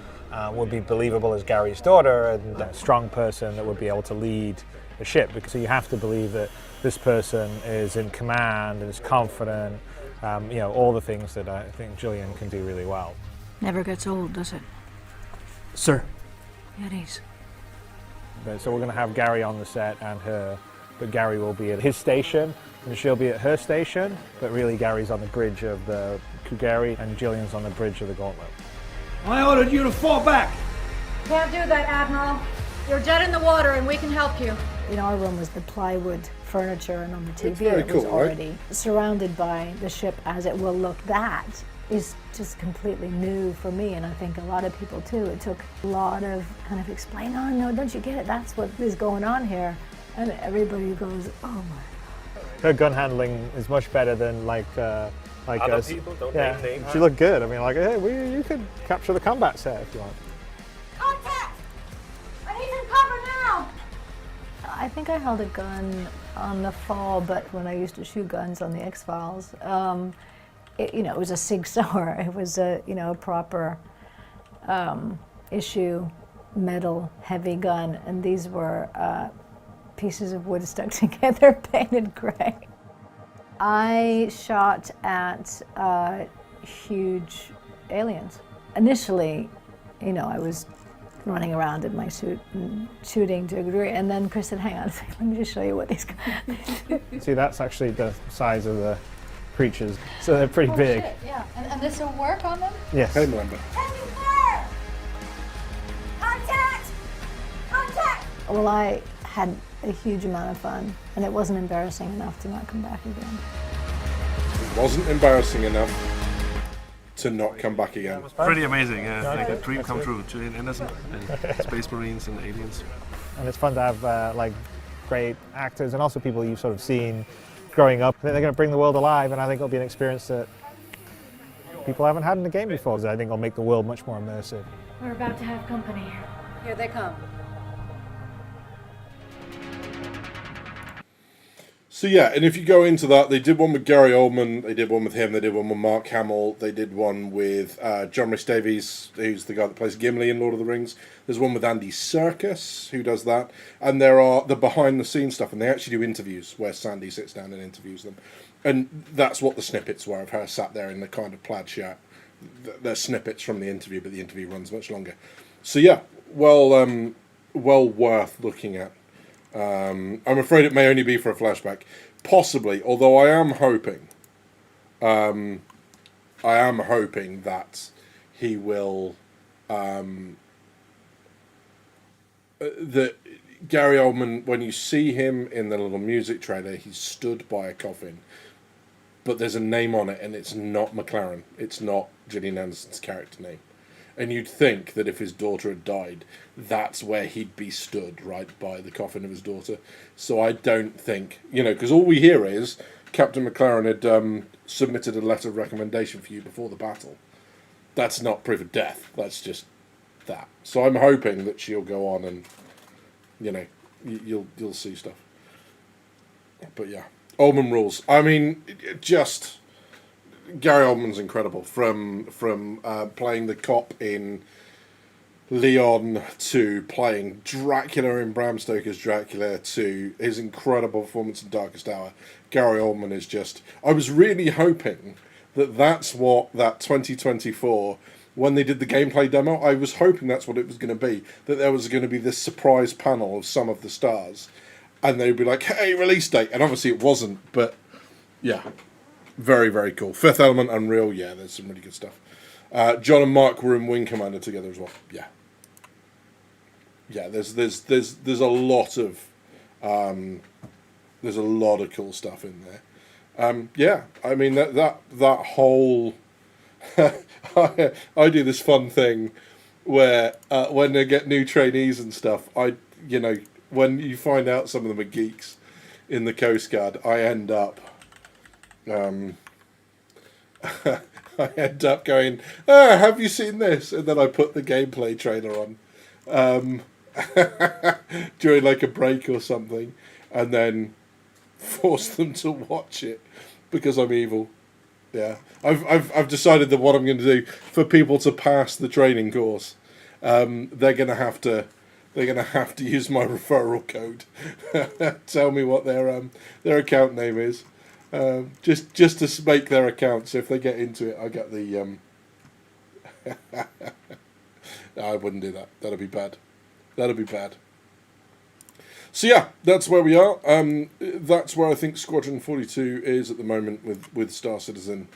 [SPEAKER 8] would be believable as Gary's daughter and a strong person that would be able to lead the ship. Because you have to believe that this person is in command and is confident, all the things that I think Gillian can do really well.
[SPEAKER 5] Never gets old, does it?
[SPEAKER 8] Sir.
[SPEAKER 5] Yetis.
[SPEAKER 8] So we're going to have Gary on the set and her, but Gary will be at his station and she'll be at her station, but really Gary's on the bridge of the Kugari and Gillian's on the bridge of the Gauntlet.
[SPEAKER 5] I ordered you to fall back.
[SPEAKER 9] Can't do that, Admiral. You're dead in the water and we can help you.
[SPEAKER 7] In our room was the plywood furniture, and on the TV
[SPEAKER 1] very
[SPEAKER 7] it was
[SPEAKER 1] cool, right?
[SPEAKER 7] already surrounded by the ship as it will look. That is just completely new for me, and I think a lot of people too. It took a lot of kind of explain, oh no, don't you get it? That's what is going on here. And everybody goes, oh my.
[SPEAKER 8] Her gun handling is much better than like
[SPEAKER 10] Other
[SPEAKER 8] us.
[SPEAKER 10] people don't
[SPEAKER 8] Yeah,
[SPEAKER 10] name names.
[SPEAKER 8] she looked good. I mean, like, hey, you could capture the combat set if you want.
[SPEAKER 9] Contact! I need some cover now!
[SPEAKER 7] I think I held a gun on the fall, but when I used to shoot guns on the X-Files, it was a Sig Sauer. It was a proper issue metal heavy gun, and these were pieces of wood stuck together, painted gray. I shot at huge aliens. Initially, I was running around in my suit and shooting to a degree, and then Chris said, hang on a second, let me just show you what these guys do.
[SPEAKER 8] See, that's actually the size of the creatures, so they're pretty big.
[SPEAKER 9] Shit, yeah. And this will work on them?
[SPEAKER 8] Yes.
[SPEAKER 1] Hey, Melinda.
[SPEAKER 9] Taking fire! Contact! Contact!
[SPEAKER 7] Well, I had a huge amount of fun, and it wasn't embarrassing enough to not come back again.
[SPEAKER 1] It wasn't embarrassing enough to not come back again.
[SPEAKER 10] Pretty amazing, yeah. Like a dream come true. Gillian Anderson and Space Marines and aliens.
[SPEAKER 8] And it's fun to have great actors and also people you've sort of seen growing up. They're going to bring the world alive, and I think it'll be an experience that people haven't had in the game before. I think it'll make the world much more immersive.
[SPEAKER 9] We're about to have company. Here they come.
[SPEAKER 1] So yeah, and if you go into that, they did one with Gary Oldman, they did one with him, they did one with Mark Hamill, they did one with John Rhys Davies, who's the guy that plays Gimli in Lord of the Rings. There's one with Andy Serkis, who does that. And there are the behind-the-scenes stuff, and they actually do interviews where Sandy sits down and interviews them. And that's what the snippets were of her sat there in the kind of plaid shirt. They're snippets from the interview, but the interview runs much longer. So yeah, well worth looking at. I'm afraid it may only be for a flashback, possibly. Although I am hoping that he will. That Gary Oldman, when you see him in the little music trailer, he's stood by a coffin, but there's a name on it, and it's not McLaren. It's not Gillian Anderson's character name. And you'd think that if his daughter had died, that's where he'd be stood, right by the coffin of his daughter. So I don't think, because all we hear is Captain McLaren had submitted a letter of recommendation for you before the battle. That's not proof of death. That's just that. So I'm hoping that she'll go on and, you'll see stuff. But yeah, Oldman rules. I mean, just... Gary Oldman's incredible, from playing the cop in Leon to playing Dracula in Bram Stoker's Dracula to his incredible performance in Darkest Hour. Gary Oldman is just... I was really hoping that that's what that 2024, when they did the gameplay demo, I was hoping that's what it was going to be, that there was going to be this surprise panel of some of the stars, and they'd be like, hey, release date, and obviously it wasn't, but yeah. Very, very cool. Fifth Element, Unreal, yeah, there's some really good stuff. John and Mark were in Wing Commander together as well. Yeah. Yeah, there's a lot of cool stuff in there. Yeah, I mean that whole I do this fun thing where when they get new trainees and stuff, when you find out some of them are geeks in the Coast Guard, I end up going, have you seen this? And then I put the gameplay trailer on during like a break or something, and then force them to watch it because I'm evil. Yeah, I've decided that what I'm going to do for people to pass the training course, they're gonna have to use my referral code. Tell me what their account name is, just to make their account. So if they get into it, I get the. I wouldn't do that. That'd be bad. That'd be bad. So yeah, that's where we are. That's where I think Squadron 42 is at the moment with Star Citizen.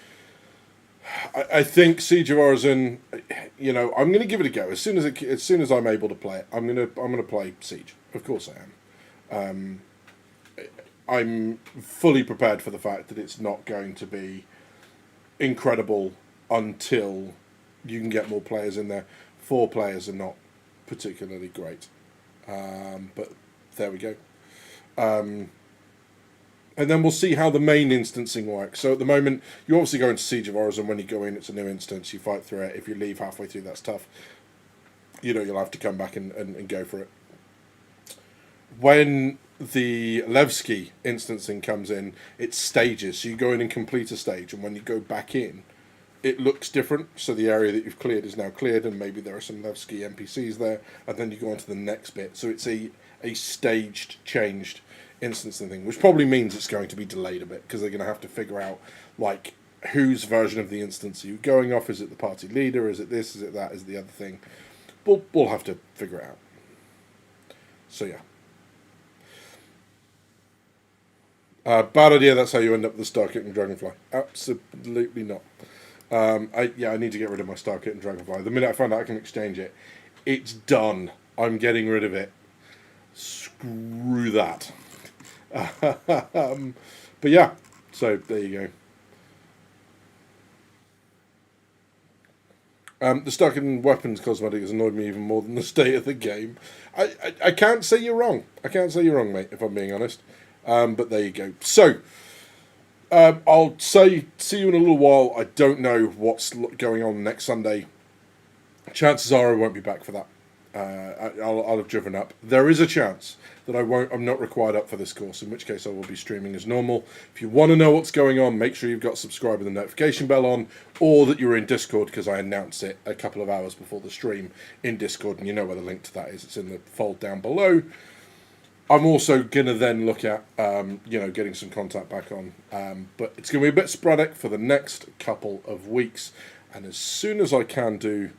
[SPEAKER 1] I think Siege of Origin, I'm going to give it a go as soon as I'm able to play it. I'm going to play Siege. Of course I am. I'm fully prepared for the fact that it's not going to be incredible until you can get more players in there. 4 players are not particularly great, but there we go. And then we'll see how the main instancing works. So at the moment, you obviously go into Siege of Origin. When you go in, it's a new instance. You fight through it. If you leave halfway through, that's tough. You'll have to come back and go for it. When the Levski instancing comes in, it's stages. So you go in and complete a stage, and when you go back in, it looks different. So the area that you've cleared is now cleared, and maybe there are some Levski NPCs there, and then you go on to the next bit. So it's a staged, changed instancing thing, which probably means it's going to be delayed a bit, because they're going to have to figure out, like, whose version of the instance are you going off? Is it the party leader? Is it this? Is it that? Is it the other thing? We'll have to figure it out. So yeah. Bad idea. That's how you end up with the Starkit and Dragonfly. Absolutely not. I need to get rid of my Starkit and Dragonfly. The minute I find out I can exchange it, it's done. I'm getting rid of it. Screw that. But yeah, so there you go. The Starkit and Weapons cosmetic has annoyed me even more than the state of the game. I can't say you're wrong. I can't say you're wrong, mate, if I'm being honest. But there you go. So, I'll see you in a little while. I don't know what's going on next Sunday. Chances are I won't be back for that. I'll have driven up. There is a chance that I'm not required up for this course, in which case I will be streaming as normal. If you want to know what's going on, make sure you've got subscribe and the notification bell on, or that you're in Discord, because I announce it a couple of hours before the stream in Discord, and you know where the link to that is. It's in the fold down below. I'm also going to then look at, getting some contact back on. But it's going to be a bit sporadic for the next couple of weeks. And as soon as I can do,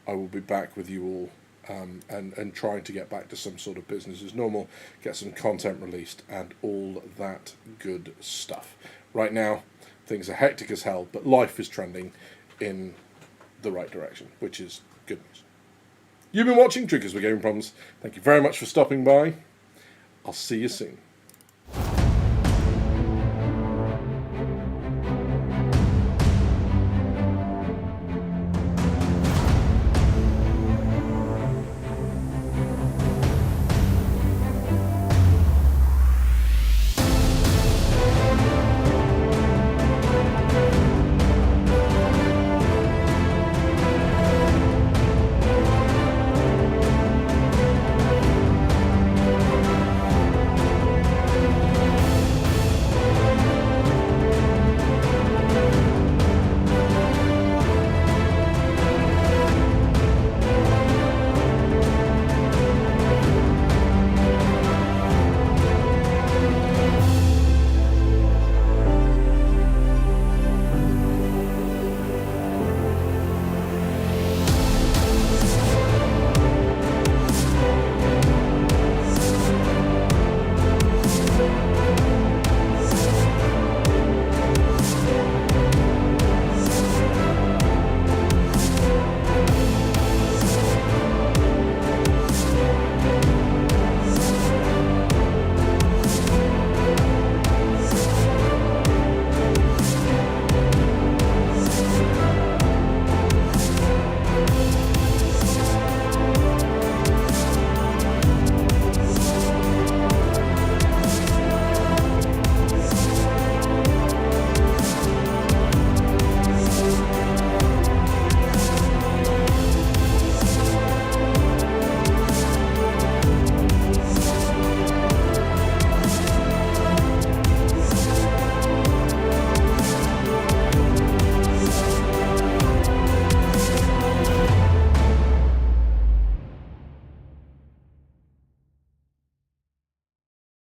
[SPEAKER 1] I will be back with you all and trying to get back to some sort of business as normal, get some content released and all that good stuff. Right now, things are hectic as hell, but life is trending in the right direction, which is good news. You've been watching Drinkers with Gaming Problems. Thank you very much for stopping by. I'll see you soon.